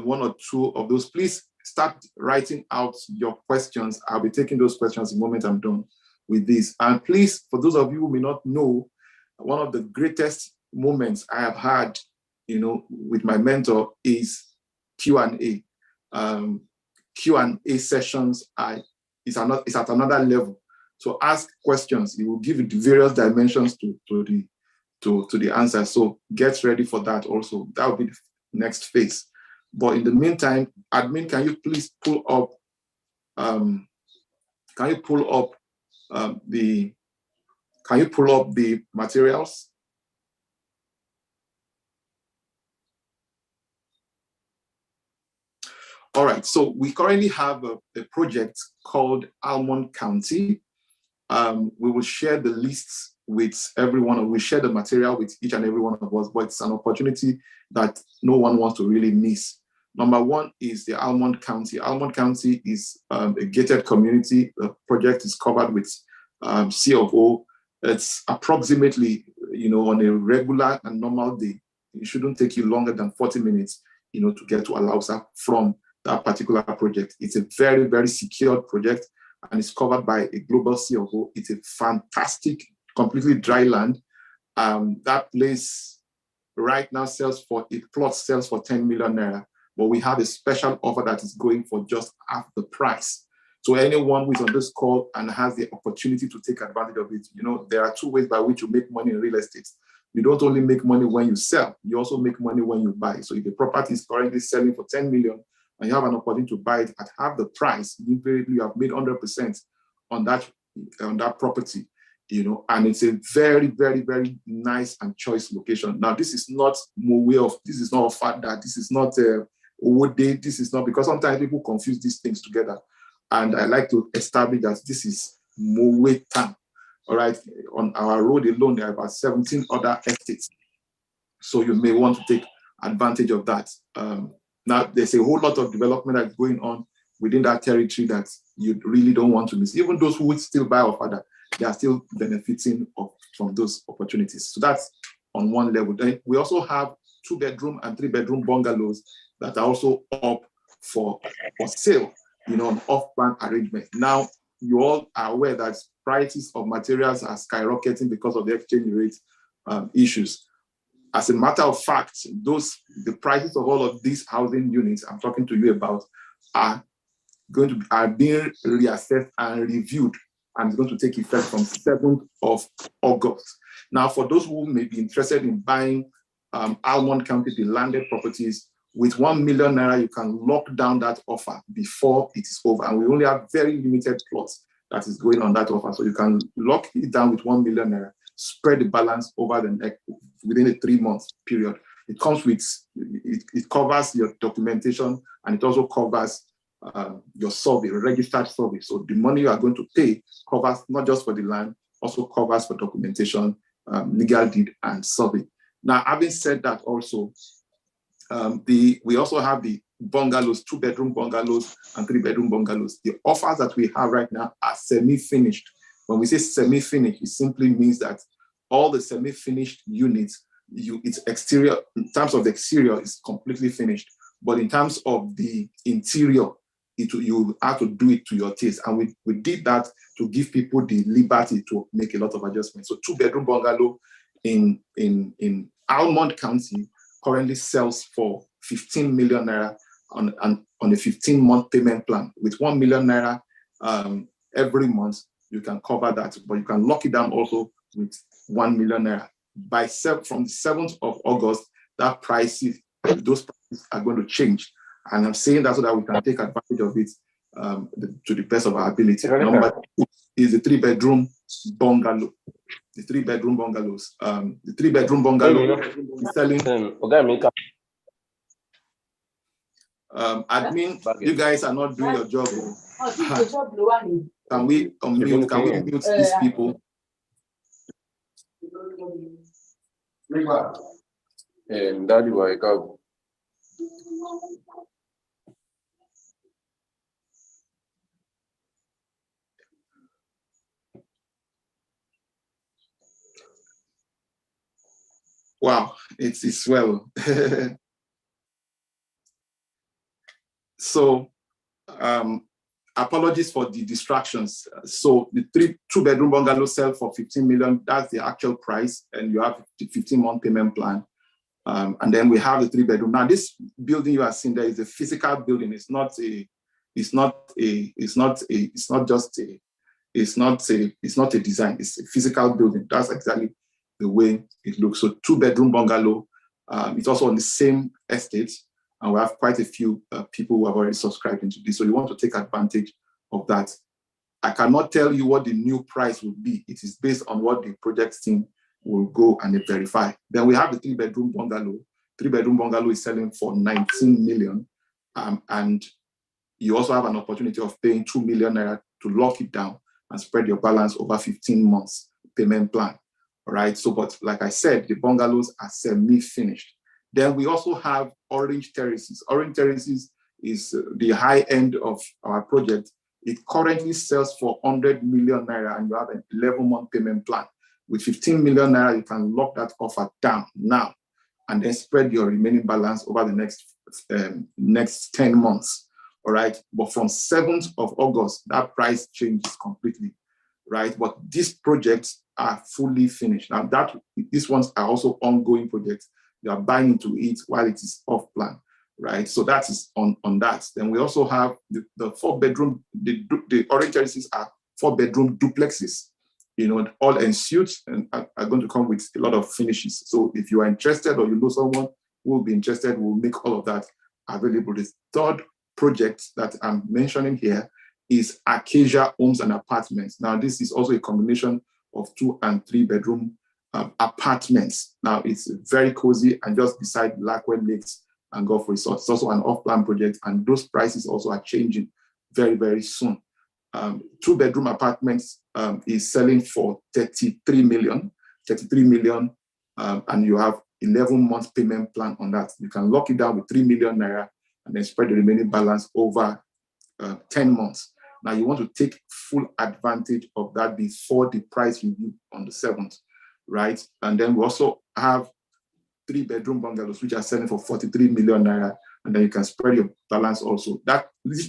one or two of those? Please start writing out your questions. I'll be taking those questions the moment I'm done with this. And please, for those of you who may not know, one of the greatest moments I have had, with my mentor is Q&A. Q&A sessions is at another level. So ask questions. It will give you the various dimensions to the answer. So get ready for that also. That will be the next phase. But in the meantime, admin, can you please pull up the materials? All right, so we currently have a project called Almond County. We will share the lists with everyone, we share the material with each and every one of us, but it's an opportunity that no one wants to really miss. Number one is the Almond County. Almond County is a gated community. The project is covered with C of O. It's approximately, on a regular and normal day, it shouldn't take you longer than 40 minutes, to get to Alausa from that particular project. It's a very, very secure project, and it's covered by a global C of O. It's a fantastic completely dry land. That place right now sells for, a plot sells for 10 million naira, but we have a special offer that is going for just half the price. So anyone who is on this call and has the opportunity to take advantage of it, you know, there are two ways by which you make money in real estate. You don't only make money when you sell, you also make money when you buy. So if the property is currently selling for 10 million and you have an opportunity to buy it at half the price, you have made 100% on that property, you know, and it's a very, very, very nice and choice location. Now, this is not this is not Fada, this is not Owode, this is not, because sometimes people confuse these things together. And I like to establish that this is Mowe Town. All right, on our road alone, there are about 17 other estates. So you may want to take advantage of that. Now, there's a whole lot of development that's going on within that territory that you really don't want to miss. Even those who would still buy off other, they are still benefiting from those opportunities. So that's on one level. Then we also have 2-bedroom and 3-bedroom bungalows that are also up for sale, you know, on off-plan arrangement. Now, you all are aware that prices of materials are skyrocketing because of the exchange rate issues. As a matter of fact, the prices of all of these housing units I'm talking to you about are being reassessed and reviewed, and it's going to take effect from 7th of August. Now, for those who may be interested in buying Almond County, the landed properties, with 1 million naira, you can lock down that offer before it is over. And we only have very limited plots that is going on that offer. So you can lock it down with 1 million naira, spread the balance over the next, within a 3-month period. It comes with, it covers your documentation, and it also covers your survey, registered survey. So the money you are going to pay covers not just for the land, also covers for documentation, legal deed, and survey. Now, having said that also, we also have the bungalows, 2-bedroom bungalows and 3-bedroom bungalows. The offers that we have right now are semi-finished. When we say semi-finished, it simply means that all the semi-finished units, its exterior, in terms of the exterior, is completely finished. But in terms of the interior, you have to do it to your taste. And we did that to give people the liberty to make a lot of adjustments. So 2-bedroom bungalow in Almond County currently sells for 15 million naira on a 15-month payment plan. With 1 million naira every month, you can cover that, but you can lock it down also with 1 million naira. From the 7th of August, those prices are going to change. And I'm saying that so that we can take advantage of it to the best of our ability. Number 2 is the 3-bedroom bungalow. The 3-bedroom bungalows. The 3-bedroom bungalow is selling. Admin, you guys are not doing your job. Can we unmute? Can we mute these people? Wow, it's well. So, apologies for the distractions. So the 2-bedroom bungalow sell for 15 million. That's the actual price, and you have the 15-month payment plan. And then we have the 3-bedroom. Now, this building you are seeing there is a physical building. It's not a design. It's a physical building. That's exactly the way it looks. So 2-bedroom bungalow. It's also on the same estate. And we have quite a few people who have already subscribed into this. So you want to take advantage of that. I cannot tell you what the new price will be. It is based on what the project team will go and verify. Then we have the 3-bedroom bungalow. 3-bedroom bungalow is selling for 19 million. And you also have an opportunity of paying 2 million naira to lock it down and spread your balance over 15 months payment plan. All right. So, but like I said, the bungalows are semi-finished. Then we also have Orange Terraces. Orange Terraces is the high end of our project. It currently sells for 100 million naira, and you have an 11-month payment plan. With 15 million naira, you can lock that offer down now and then spread your remaining balance over the next 10 months. All right. But from 7th of August, that price changes completely. Right. But this project are fully finished. Now these ones are also ongoing projects. You are buying into it while it is off plan, right? So that is on that. Then we also have the 4-bedroom, the orange terraces are 4-bedroom duplexes, all ensuite and are going to come with a lot of finishes. So if you are interested or you know someone who will be interested, we'll make all of that available. The third project that I'm mentioning here is Acacia Homes and Apartments. Now, this is also a combination of 2 and 3-bedroom apartments. Now, it's very cozy and just beside Blackwell Lakes and Gulf Resort. It's also an off-plan project, and those prices also are changing very, very soon. 2-bedroom apartments is selling for 33 million, and you have 11-month payment plan on that. You can lock it down with 3 million naira and then spread the remaining balance over 10 months. Now, you want to take full advantage of that before the price review on the 7th, right? And then we also have 3-bedroom bungalows, which are selling for 43 million naira, and then you can spread your balance also.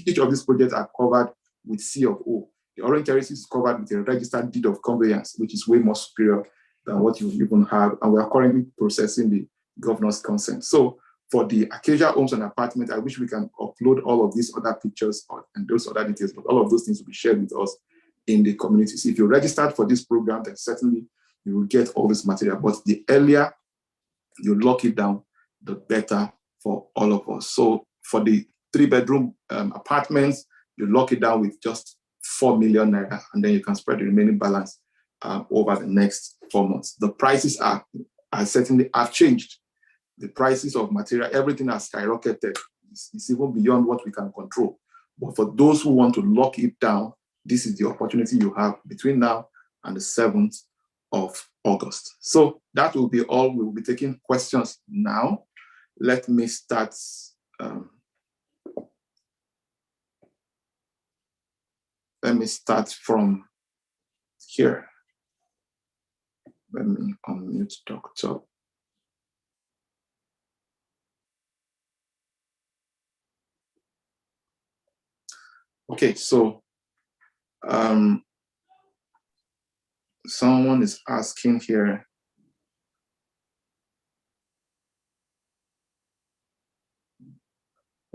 Each of these projects are covered with C of O. The orange terraces is covered with a registered deed of conveyance, which is way more superior than what you even have. And we are currently processing the governor's consent. So for the Acacia Homes and Apartments, I wish we can upload all of these other pictures and those other details, but all of those things will be shared with us in the community. So if you're registered for this program, then certainly you will get all this material. But the earlier you lock it down, the better for all of us. So for the 3-bedroom apartments, you lock it down with just 4 million naira, and then you can spread the remaining balance over the next 4 months. The prices are certainly have changed. The prices of material, everything has skyrocketed. It's even beyond what we can control. But for those who want to lock it down, this is the opportunity you have between now and the 7th of August. So that will be all. We will be taking questions now. Let me start. Let me start from here. Let me unmute Dr. Okay, so someone is asking here.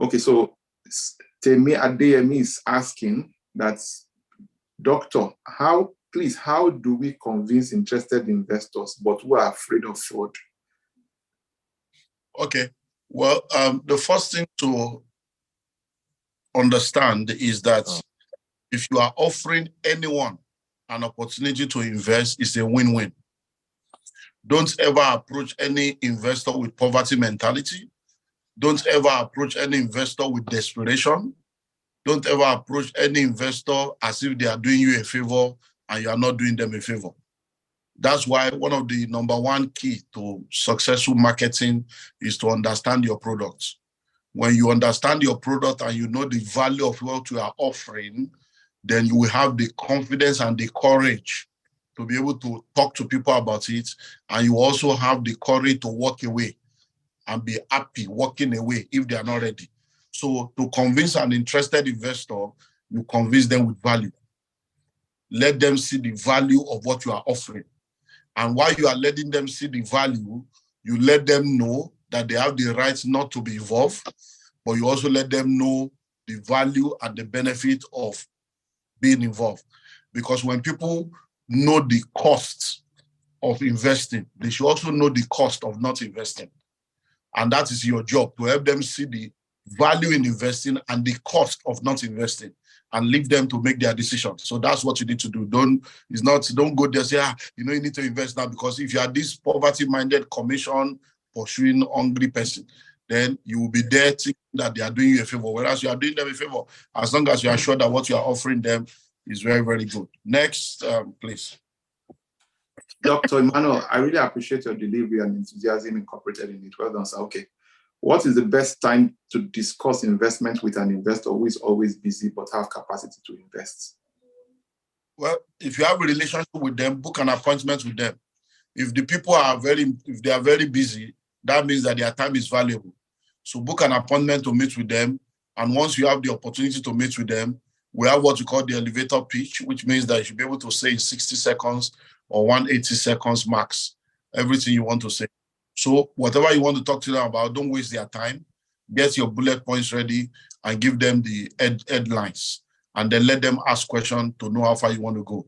Okay, so Temi Adeyemi is asking that, Doctor, how do we convince interested investors but who are afraid of fraud? Okay, well, the first thing to understand is that if you are offering anyone an opportunity to invest, it's a win-win. Don't ever approach any investor with poverty mentality. Don't ever approach any investor with desperation. Don't ever approach any investor as if they are doing you a favor and you are not doing them a favor. That's why one of the #1 key to successful marketing is to understand your products. When you understand your product and you know the value of what you are offering, then you will have the confidence and the courage to be able to talk to people about it. And you also have the courage to walk away and be happy walking away if they are not ready. So to convince an interested investor, you convince them with value. Let them see the value of what you are offering. And while you are letting them see the value, you let them know that they have the right not to be involved, but you also let them know the value and the benefit of being involved. Because when people know the cost of investing, they should also know the cost of not investing. And that is your job, to help them see the value in investing and the cost of not investing, and leave them to make their decisions. So that's what you need to do. Don't go there and say, you need to invest now, because if you are this poverty-minded commission pursuing hungry person, then you will be there thinking that they are doing you a favor, whereas you are doing them a favor, as long as you are sure that what you are offering them is very, very good. Next, please. Dr. Emmanuel, I really appreciate your delivery and enthusiasm incorporated in it. Well done, sir. Okay. What is the best time to discuss investment with an investor who is always busy but have capacity to invest? Well, if you have a relationship with them, book an appointment with them. If the people are very busy, that means that their time is valuable. So book an appointment to meet with them. And once you have the opportunity to meet with them, we have what we call the elevator pitch, which means that you should be able to say in 60 seconds or 180 seconds max, everything you want to say. So whatever you want to talk to them about, don't waste their time. Get your bullet points ready and give them the headlines, and then let them ask questions to know how far you want to go.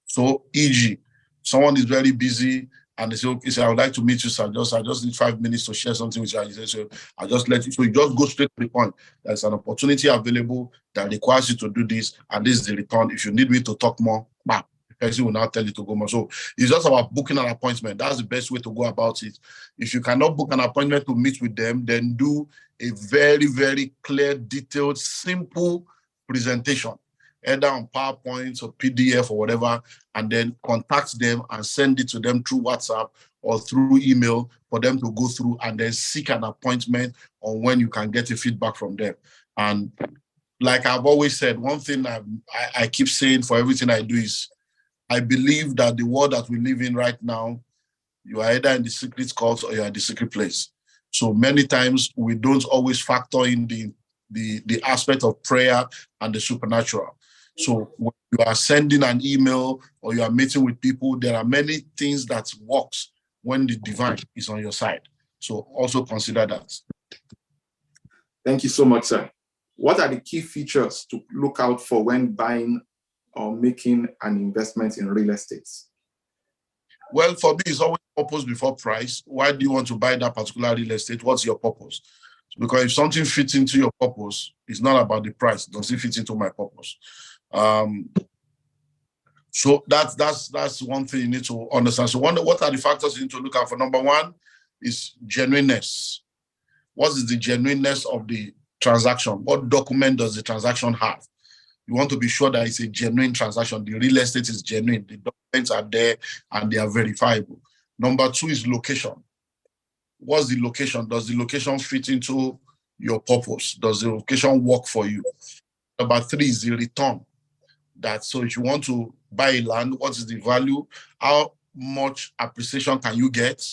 So, e.g., someone is very busy and they say, okay, I would like to meet you, sir. I just need 5 minutes to share something with you. And you say, so I'll just let you. So you just go straight to the point. There's an opportunity available that requires you to do this, and this is the return. If you need me to talk more, the person will now tell you to go more. So it's just about booking an appointment. That's the best way to go about it. If you cannot book an appointment to meet with them, then do a very, very clear, detailed, simple presentation, either on PowerPoint or PDF or whatever, and then contact them and send it to them through WhatsApp or through email for them to go through, and then seek an appointment on when you can get a feedback from them. And like I've always said, one thing I keep saying for everything I do is, I believe that the world that we live in right now, you are either in the secret court or you are in the secret place. So many times we don't always factor in the aspect of prayer and the supernatural. So when you are sending an email or you are meeting with people, there are many things that works when the divine is on your side. So also consider that. Thank you so much, sir. What are the key features to look out for when buying or making an investment in real estate? Well, for me, it's always purpose before price. Why do you want to buy that particular real estate? What's your purpose? Because if something fits into your purpose, it's not about the price. Does it fit into my purpose? So that's one thing you need to understand. So what are the factors you need to look out for? Number one is genuineness. What is the genuineness of the transaction? What document does the transaction have? You want to be sure that it's a genuine transaction. The real estate is genuine. The documents are there and they are verifiable. Number two is location. What's the location? Does the location fit into your purpose? Does the location work for you? Number three is the return. So if you want to buy a land, what is the value? How much appreciation can you get?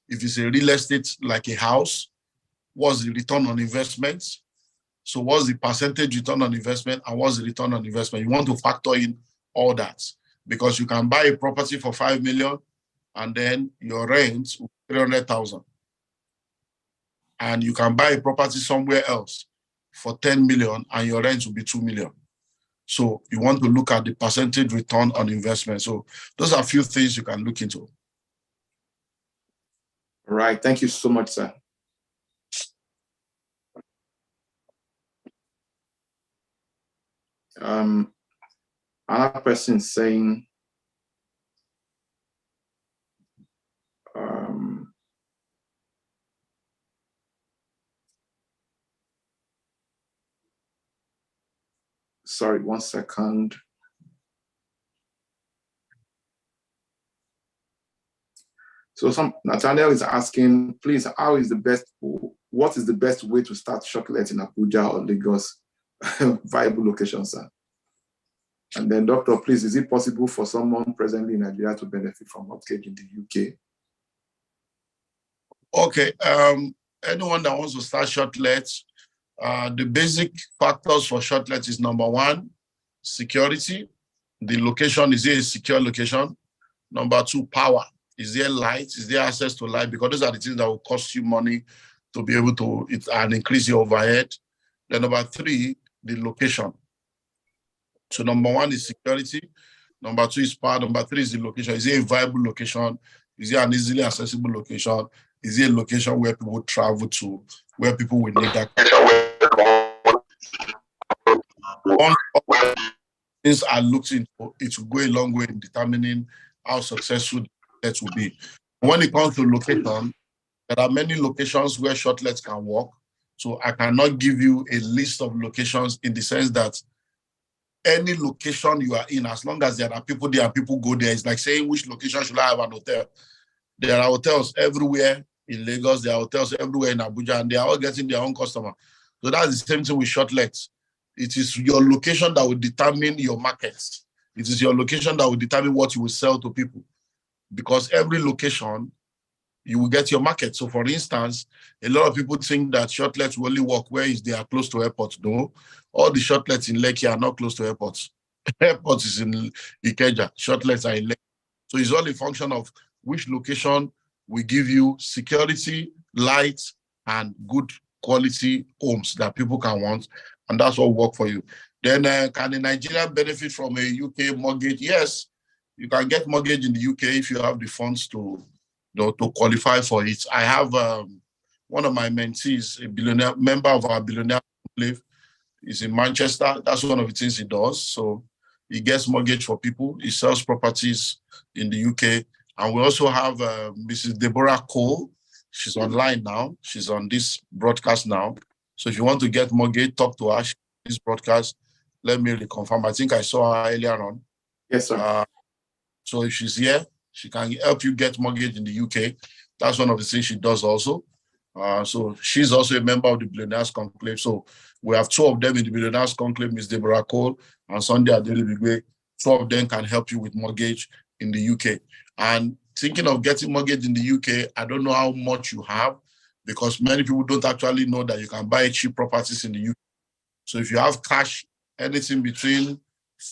If it's a real estate like a house, what's the return on investment? So what's the percentage return on investment and what's the return on investment? You want to factor in all that, because you can buy a property for 5 million and then your rent will be 300,000. And you can buy a property somewhere else for 10 million and your rent will be 2 million. So you want to look at the percentage return on investment. So those are a few things you can look into. All right. Thank you so much, sir. Another person saying, sorry, 1 second. So Nathaniel is asking, please, what is the best way to start shortlet in Abuja or Lagos? Viable location, sir. And then, Doctor, please, is it possible for someone presently in Nigeria to benefit from mortgage in the UK? Okay. Anyone that wants to start shortlet, the basic factors for shortlet is number one, security. The location, is there a secure location? Number two, power. Is there light? Is there access to light? Because those are the things that will cost you money to be able to and increase your overhead. Then number three, the location. So number one is security. Number two is power. Number three is the location. Is it a viable location? Is it an easily accessible location? Is it a location where people travel to, where people will need that? Things are looked into, it will go a long way in determining how successful that will be. When it comes to location, there are many locations where shortlets can work. So I cannot give you a list of locations in the sense that any location you are in, as long as there are people there and people go there, it's like saying, which location should I have an hotel? There are hotels everywhere in Lagos, there are hotels everywhere in Abuja, and they are all getting their own customer. So that's the same thing with shortlets. It is your location that will determine your markets. It is your location that will determine what you will sell to people. Because every location, you will get your market. So for instance, a lot of people think that shortlets will only work where they are close to airports. No, all the shortlets in Lekki are not close to airports. Airport is in Ikeja, shortlets are in Lekki. So it's all a function of which location we give you security, light, and good quality homes that people can want. And that's what work for you. Then can a Nigerian benefit from a UK mortgage? Yes, you can get mortgage in the UK if you have the funds to qualify for it. I have one of my mentees, a billionaire, member of our billionaire conclave, is in Manchester. That's one of the things he does. So he gets mortgage for people. He sells properties in the UK. And we also have Mrs. Deborah Cole. She's online now. She's on this broadcast now. So if you want to get mortgage, talk to her. This broadcast, let me reconfirm. I think I saw her earlier on. Yes, sir. So if she's here, she can help you get mortgage in the UK. That's one of the things she does also. So she's also a member of the Billionaires Conclave. So we have two of them in the Billionaires Conclave, Ms. Deborah Cole and Sunday Adelibigwe. Two of them can help you with mortgage in the UK. And thinking of getting mortgage in the UK, I don't know how much you have, because many people don't actually know that you can buy cheap properties in the UK. So if you have cash, anything between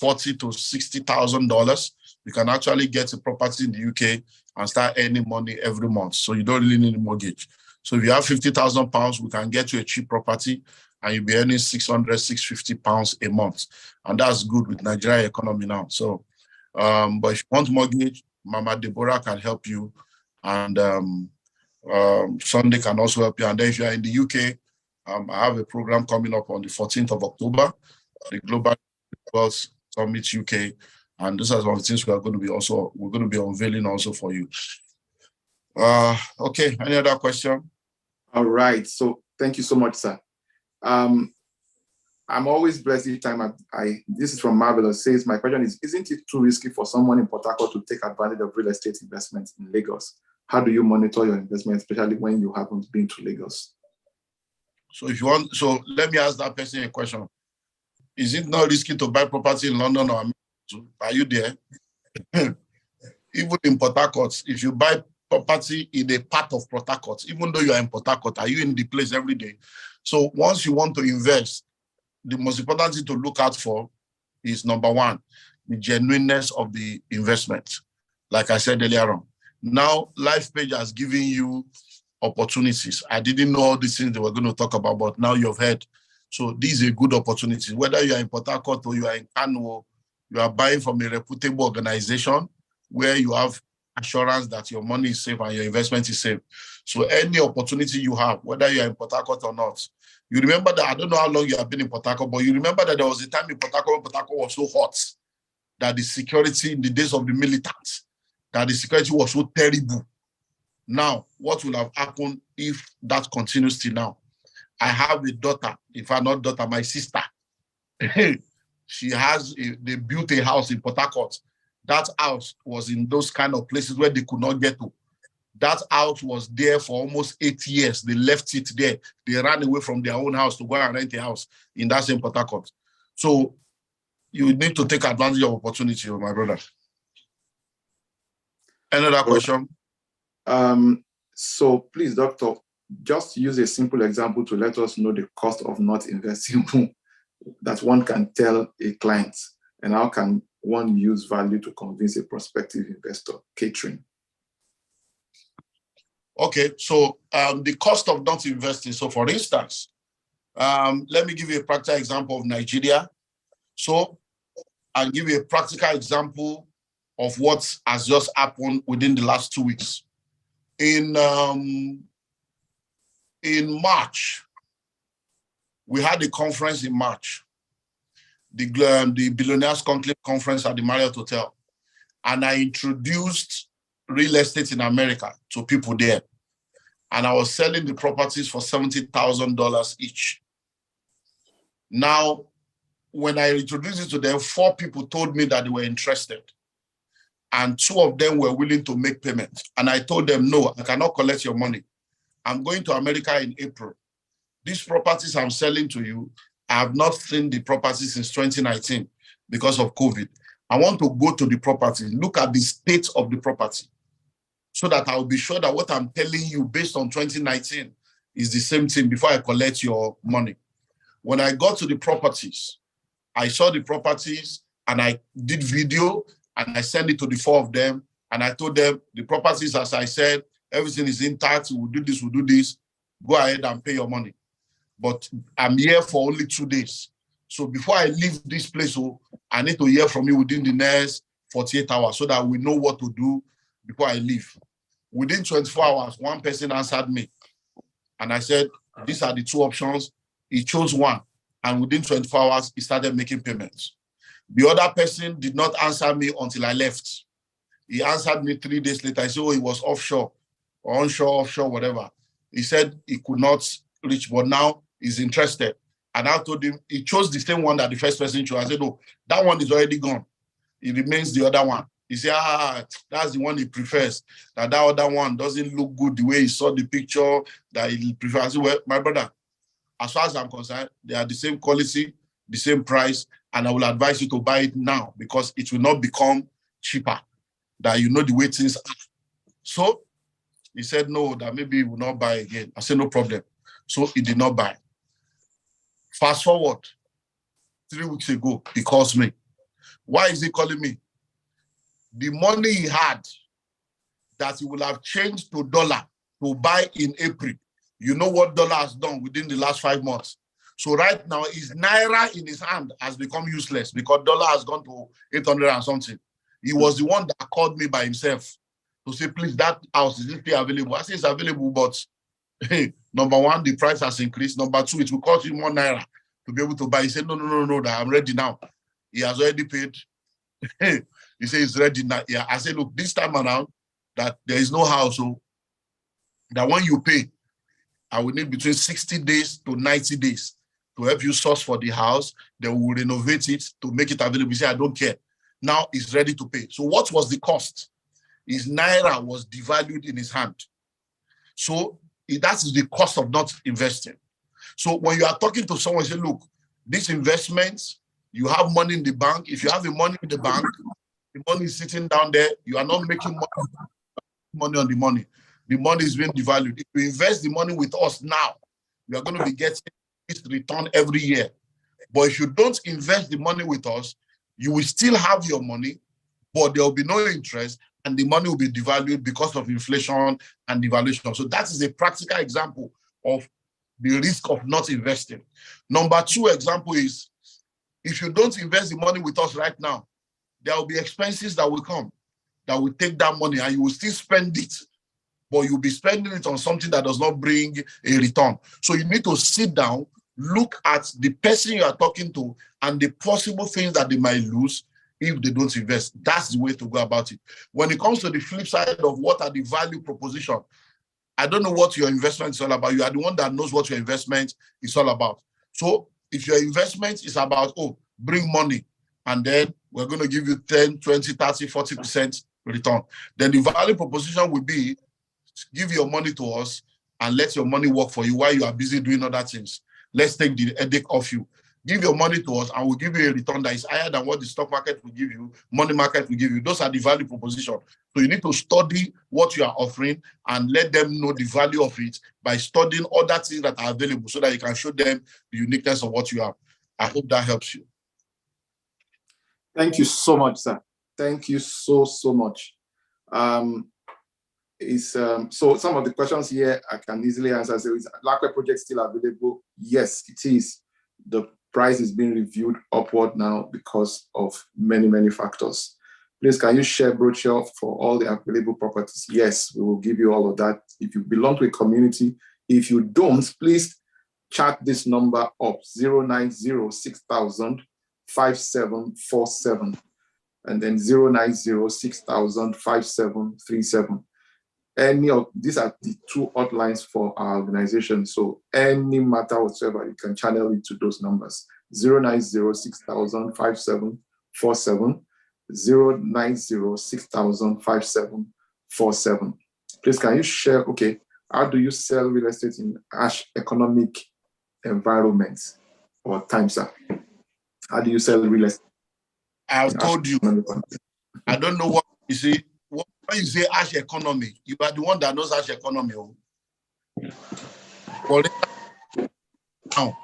$40,000 to $60,000, you can actually get a property in the UK and start earning money every month. So you don't really need a mortgage. So if you have £50,000, we can get you a cheap property and you'll be earning £600, £650 a month. And that's good with Nigeria economy now. So, but if you want mortgage, Mama Deborah can help you. And Sunday can also help you. And then if you're in the UK, I have a program coming up on the 14th of October, the Global Wealth Summit UK. And this is one of the things we're going to be unveiling also for you. Okay, any other question? All right, so thank you so much, sir. I'm always blessed each time this is from Marvelous, says, my question is, isn't it too risky for someone in Port Harcourt to take advantage of real estate investments in Lagos? How do you monitor your investment, especially when you haven't been to Lagos? So if you want, so let me ask that person a question. Is it not risky to buy property in London or America? Are you there? Even in Port Harcourt, if you buy property in a part of Port Harcourt, even though you are in Port Harcourt, are you in the place every day? So once you want to invest, the most important thing to look out for is, number one, the genuineness of the investment. Like I said earlier on. Now, Lifepage has given you opportunities. I didn't know all these things they were going to talk about, but now you've heard. So these are good opportunities. Whether you are in Port Harcourt or you are in Kano, you are buying from a reputable organization where you have assurance that your money is safe and your investment is safe. So any opportunity you have, whether you are in Port Harcourt or not, you remember that, I don't know how long you have been in Port Harcourt, but you remember that there was a time in Port Harcourt was so hot that the security in the days of the militants, that the security was so terrible. Now, what will have happened if that continues till now? I have a daughter, if I'm not daughter, my sister. They built a house in Port Harcourt. That house was in those kind of places where they could not get to. That house was there for almost 8 years. They left it there. They ran away from their own house to go and rent a house in that same Port Harcourt. So you need to take advantage of opportunity, my brother. Another question? So please, doctor, just use a simple example to let us know the cost of not investing that one can tell a client, and how can one use value to convince a prospective investor? Catering. Okay, so the cost of not investing. So for instance, let me give you a practical example of Nigeria. So I'll give you a practical example of what has just happened within the last 2 weeks. In March, we had a conference in March, the Billionaires Conclave Conference at the Marriott Hotel. And I introduced real estate in America to people there. And I was selling the properties for $70,000 each. Now, when I introduced it to them, 4 people told me that they were interested. And 2 of them were willing to make payment. And I told them, no, I cannot collect your money. I'm going to America in April. These properties I'm selling to you, I have not seen the property since 2019 because of COVID. I want to go to the property, look at the state of the property, so that I'll be sure that what I'm telling you based on 2019 is the same thing before I collect your money. When I got to the properties, I saw the properties and I did video and I sent it to the 4 of them And I told them the properties, as I said, everything is intact. We'll do this, we'll do this. Go ahead and pay your money. But I'm here for only 2 days. So before I leave this place, I need to hear from you within the next 48 hours so that we know what to do before I leave. Within 24 hours, one person answered me. And I said, these are the 2 options. He chose one. And within 24 hours, he started making payments. The other person did not answer me until I left. He answered me 3 days later. I said, he was offshore, or onshore, offshore, whatever. He said he could not reach, but now he's interested. And I told him, he chose the same one that the first person chose. I said, that one is already gone. It remains the other one. He said, that's the one he prefers. That other one doesn't look good the way he saw the picture that he prefers. I said, well, my brother, as far as I'm concerned, they are the same quality, the same price, and I will advise you to buy it now because it will not become cheaper. That you know the way things are. So he said, no, that maybe he will not buy again. I said, no problem. So he did not buy. Fast forward, 3 weeks ago, he calls me. Why is he calling me? The money he had that he will have changed to dollar to buy in April. You know what dollar has done within the last 5 months. So right now, his naira in his hand has become useless because dollar has gone to 800 and something. He was the one that called me by himself to say, please, that house is still available. I say it's available, but hey, number one, the price has increased. Number two, it will cost you more naira to be able to buy. He said, no, that I'm ready now. He has already paid. He said he's ready now. Yeah, I said, look, this time around, that there is no house, so that when you pay, I will need between 60 days to 90 days to help you source for the house. Then we will renovate it to make it available. He said, I don't care. Now he's ready to pay. So what was the cost? His naira was devalued in his hand. So that is the cost of not investing. So when you are talking to someone, you say, look, this investment, you have money in the bank. If you have the money in the bank, the money is sitting down there. You are not making money on the money. The money is being devalued. If you invest the money with us now, you are going to be getting this return every year. But if you don't invest the money with us, you will still have your money, but there will be no interest, and the money will be devalued because of inflation and devaluation. So that is a practical example of the risk of not investing. Number 2 example is, if you don't invest the money with us right now, there will be expenses that will come that will take that money and you will still spend it, but you'll be spending it on something that does not bring a return. So you need to sit down, look at the person you are talking to and the possible things that they might lose if they don't invest. That's the way to go about it. When it comes to the flip side of what are the value proposition, I don't know what your investment is all about. You are the one that knows what your investment is all about. So if your investment is about, bring money, and then we're going to give you 10, 20, 30, 40% return, then the value proposition will be, give your money to us and let your money work for you while you are busy doing other things. Let's take the headache off you. Give your money to us and we'll give you a return that is higher than what the stock market will give you, money market will give you. Those are the value proposition. So you need to study what you are offering and let them know the value of it by studying other things that are available so that you can show them the uniqueness of what you have. I hope that helps you. Thank you so much, sir. Thank you so much. So some of the questions here I can easily answer. So is Lifepage project still available? Yes, it is. The price is being reviewed upward now because of many factors. Please, can you share brochure for all the available properties? Yes, we will give you all of that. If you belong to a community, if you don't, please chat this number up, 0906000 5747, and then 0906000 5737. Any of these are the 2 hotlines for our organization. So any matter whatsoever, you can channel it to those numbers: 0906000 5747, 0906000 5747. Please, can you share, how do you sell real estate in harsh economic environments or times, sir? How do you sell real estate? I've told you. I don't know what you see. When you say harsh economy, you are the one that knows harsh economy. For now,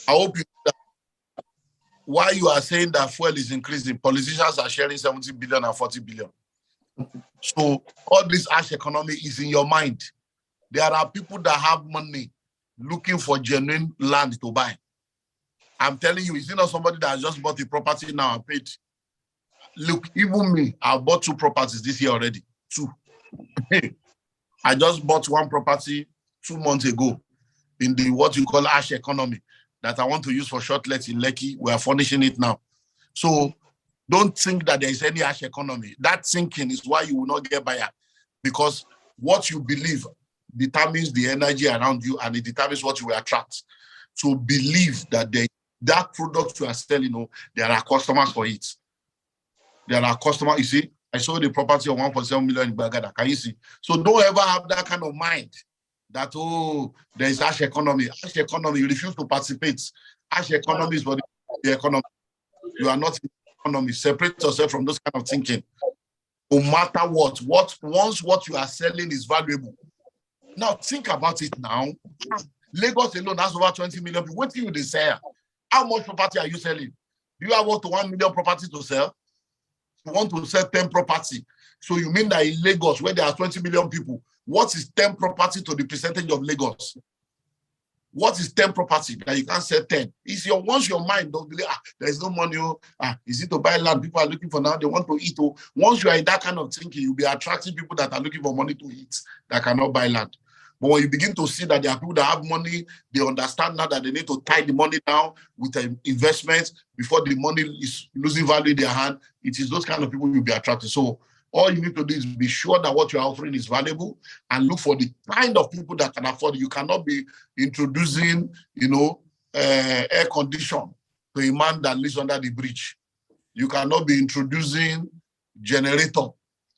I hope you know that why you are saying that fuel is increasing, politicians are sharing 70 billion and 40 billion. So all this ash economy is in your mind. There are people that have money looking for genuine land to buy. I'm telling you, is it not somebody that has just bought a property now and paid? Look, even me, I bought 2 properties this year already. 2. I just bought 1 property 2 months ago in the what you call ash economy that I want to use for shortlets in Lekki. We are furnishing it now. So don't think that there is any ash economy. That thinking is why you will not get buyer, because what you believe determines the energy around you and it determines what you will attract. So believe that that product you are selling, there are customers for it. There are customers, you see, I sold a property of 1.7 million in Bagada. Can you see? So don't ever have that kind of mind that, there is ash economy. Ash economy, you refuse to participate. Ash economy is for the economy. You are not in the economy. Separate yourself from those kind of thinking. No matter what, once what you are selling is valuable. Now think about it now. Lagos alone has over 20 million people. What do you sell? How much property are you selling? Do you have what 1 million property to sell? You want to sell 10 property. So you mean that in Lagos, where there are 20 million people, what is 10 property to the percentage of Lagos? What is 10 property that you can't sell 10? It's once your mind don't believe, there is no money, is it to buy land? People are looking for now, they want to eat. Once you are in that kind of thinking, you'll be attracting people that are looking for money to eat, that cannot buy land. But when you begin to see that there are people that have money, they understand now that they need to tie the money down with investments before the money is losing value in their hand. It is those kind of people you'll be attracted. So all you need to do is be sure that what you're offering is valuable and look for the kind of people that can afford it. You cannot be introducing, air condition to a man that lives under the bridge. You cannot be introducing generator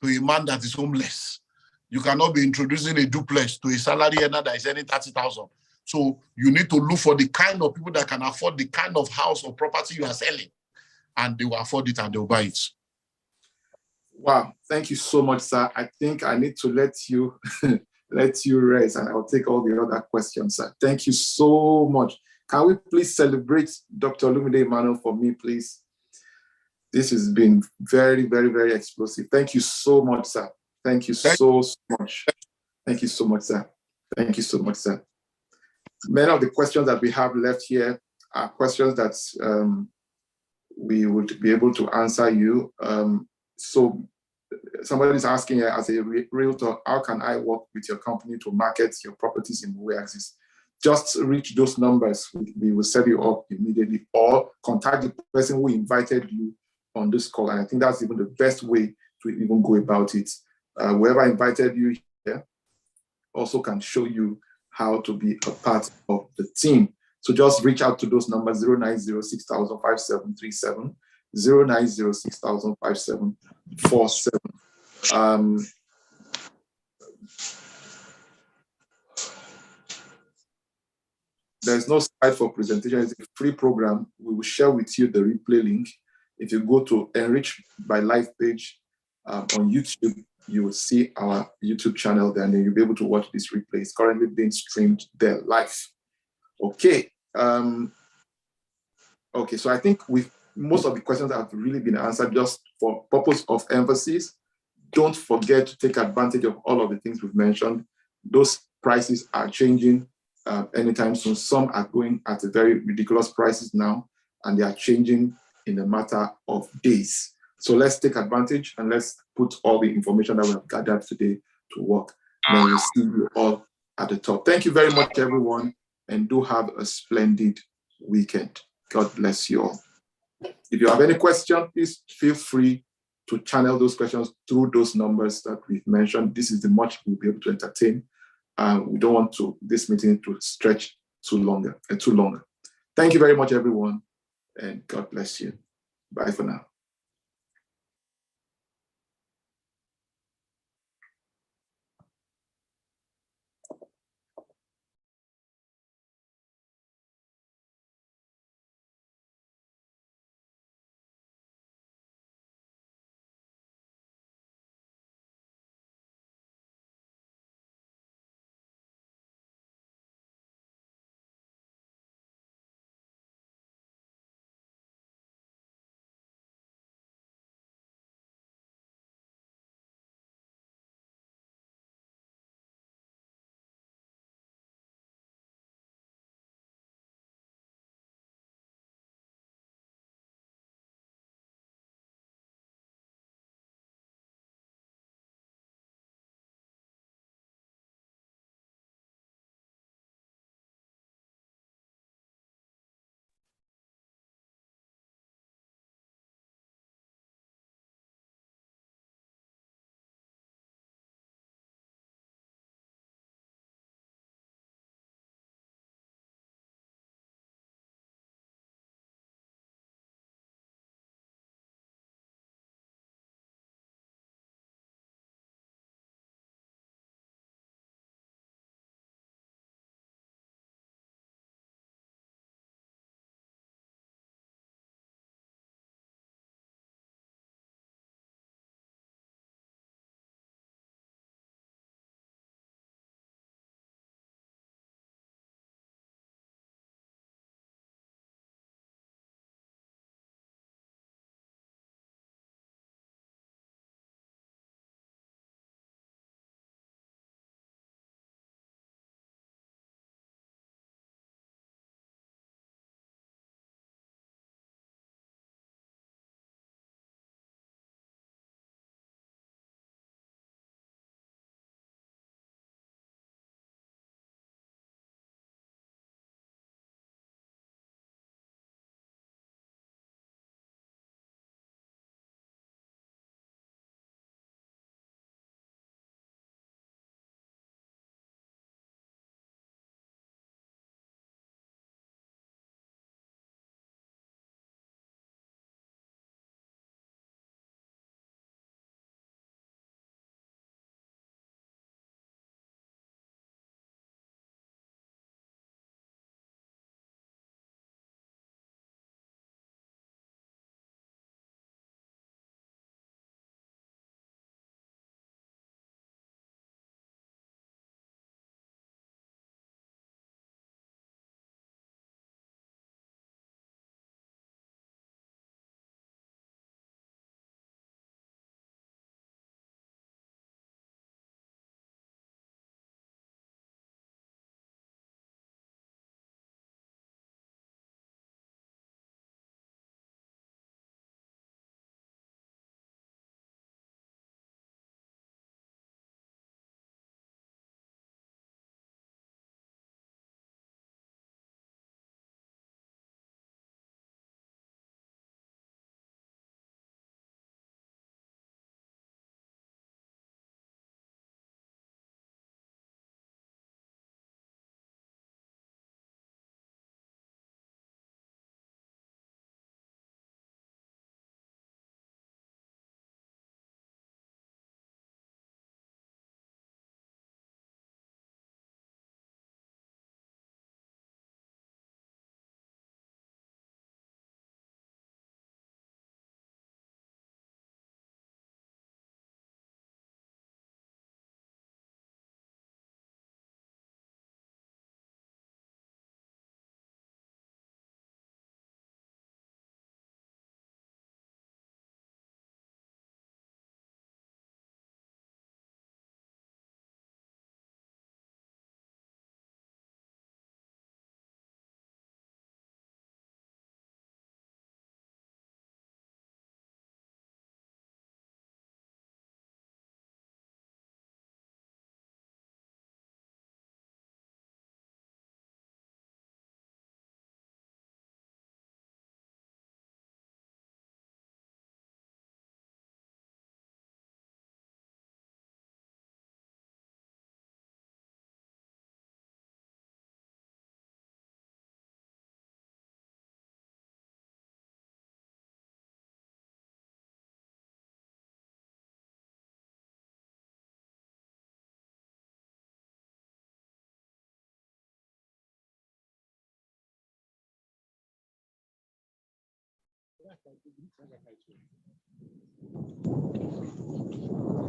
to a man that is homeless. You cannot be introducing a duplex to a salary earner that is earning 30,000. So you need to look for the kind of people that can afford the kind of house or property you are selling, and they will afford it and they will buy it. Wow, thank you so much, sir. I think I need to let you rest, and I'll take all the other questions, sir. Thank you so much. Can we please celebrate Dr. Olumide Emmanuel for me, please? This has been very, very, very explosive. Thank you so much, sir. Thank you so much. Thank you so much, sir. Thank you so much, sir. Many of the questions that we have left here are questions that we would be able to answer you. So somebody is asking, as a realtor, how can I work with your company to market your properties in Mwe Axis? Just reach those numbers. We will set you up immediately, or contact the person who invited you on this call. And I think that's even the best way to even go about it. Whoever invited you here also can show you how to be a part of the team. So just reach out to those numbers: 09060005737, 09060005747. There's no slide for presentation. It's a free program. We will share with you the replay link. If you go to Enrich by Lifepage on YouTube, you will see our YouTube channel there, and then you'll be able to watch this replay. It's currently being streamed there live. Okay. Okay, so I think most of the questions have really been answered. Just for purpose of emphasis, don't forget to take advantage of all of the things we've mentioned. Those prices are changing anytime soon. Some are going at a very ridiculous prices now, and they are changing in a matter of days. So let's take advantage and let's put all the information that we have gathered today to work. And then we'll see you all at the top. Thank you very much, everyone, and do have a splendid weekend. God bless you all. If you have any question, please feel free to channel those questions through those numbers that we've mentioned. This is the much we'll be able to entertain. We don't want this meeting to stretch too longer. Thank you very much, everyone, and God bless you. Bye for now.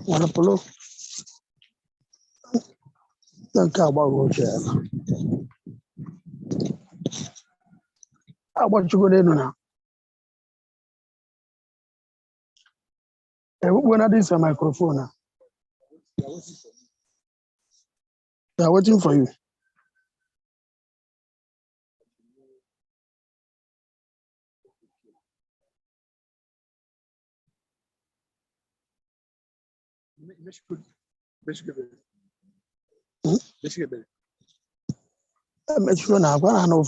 Wanapolo. Don't care about wheelchair. I want you to go there now. When I did some microphone, they are waiting for you. I'm sure now. I know.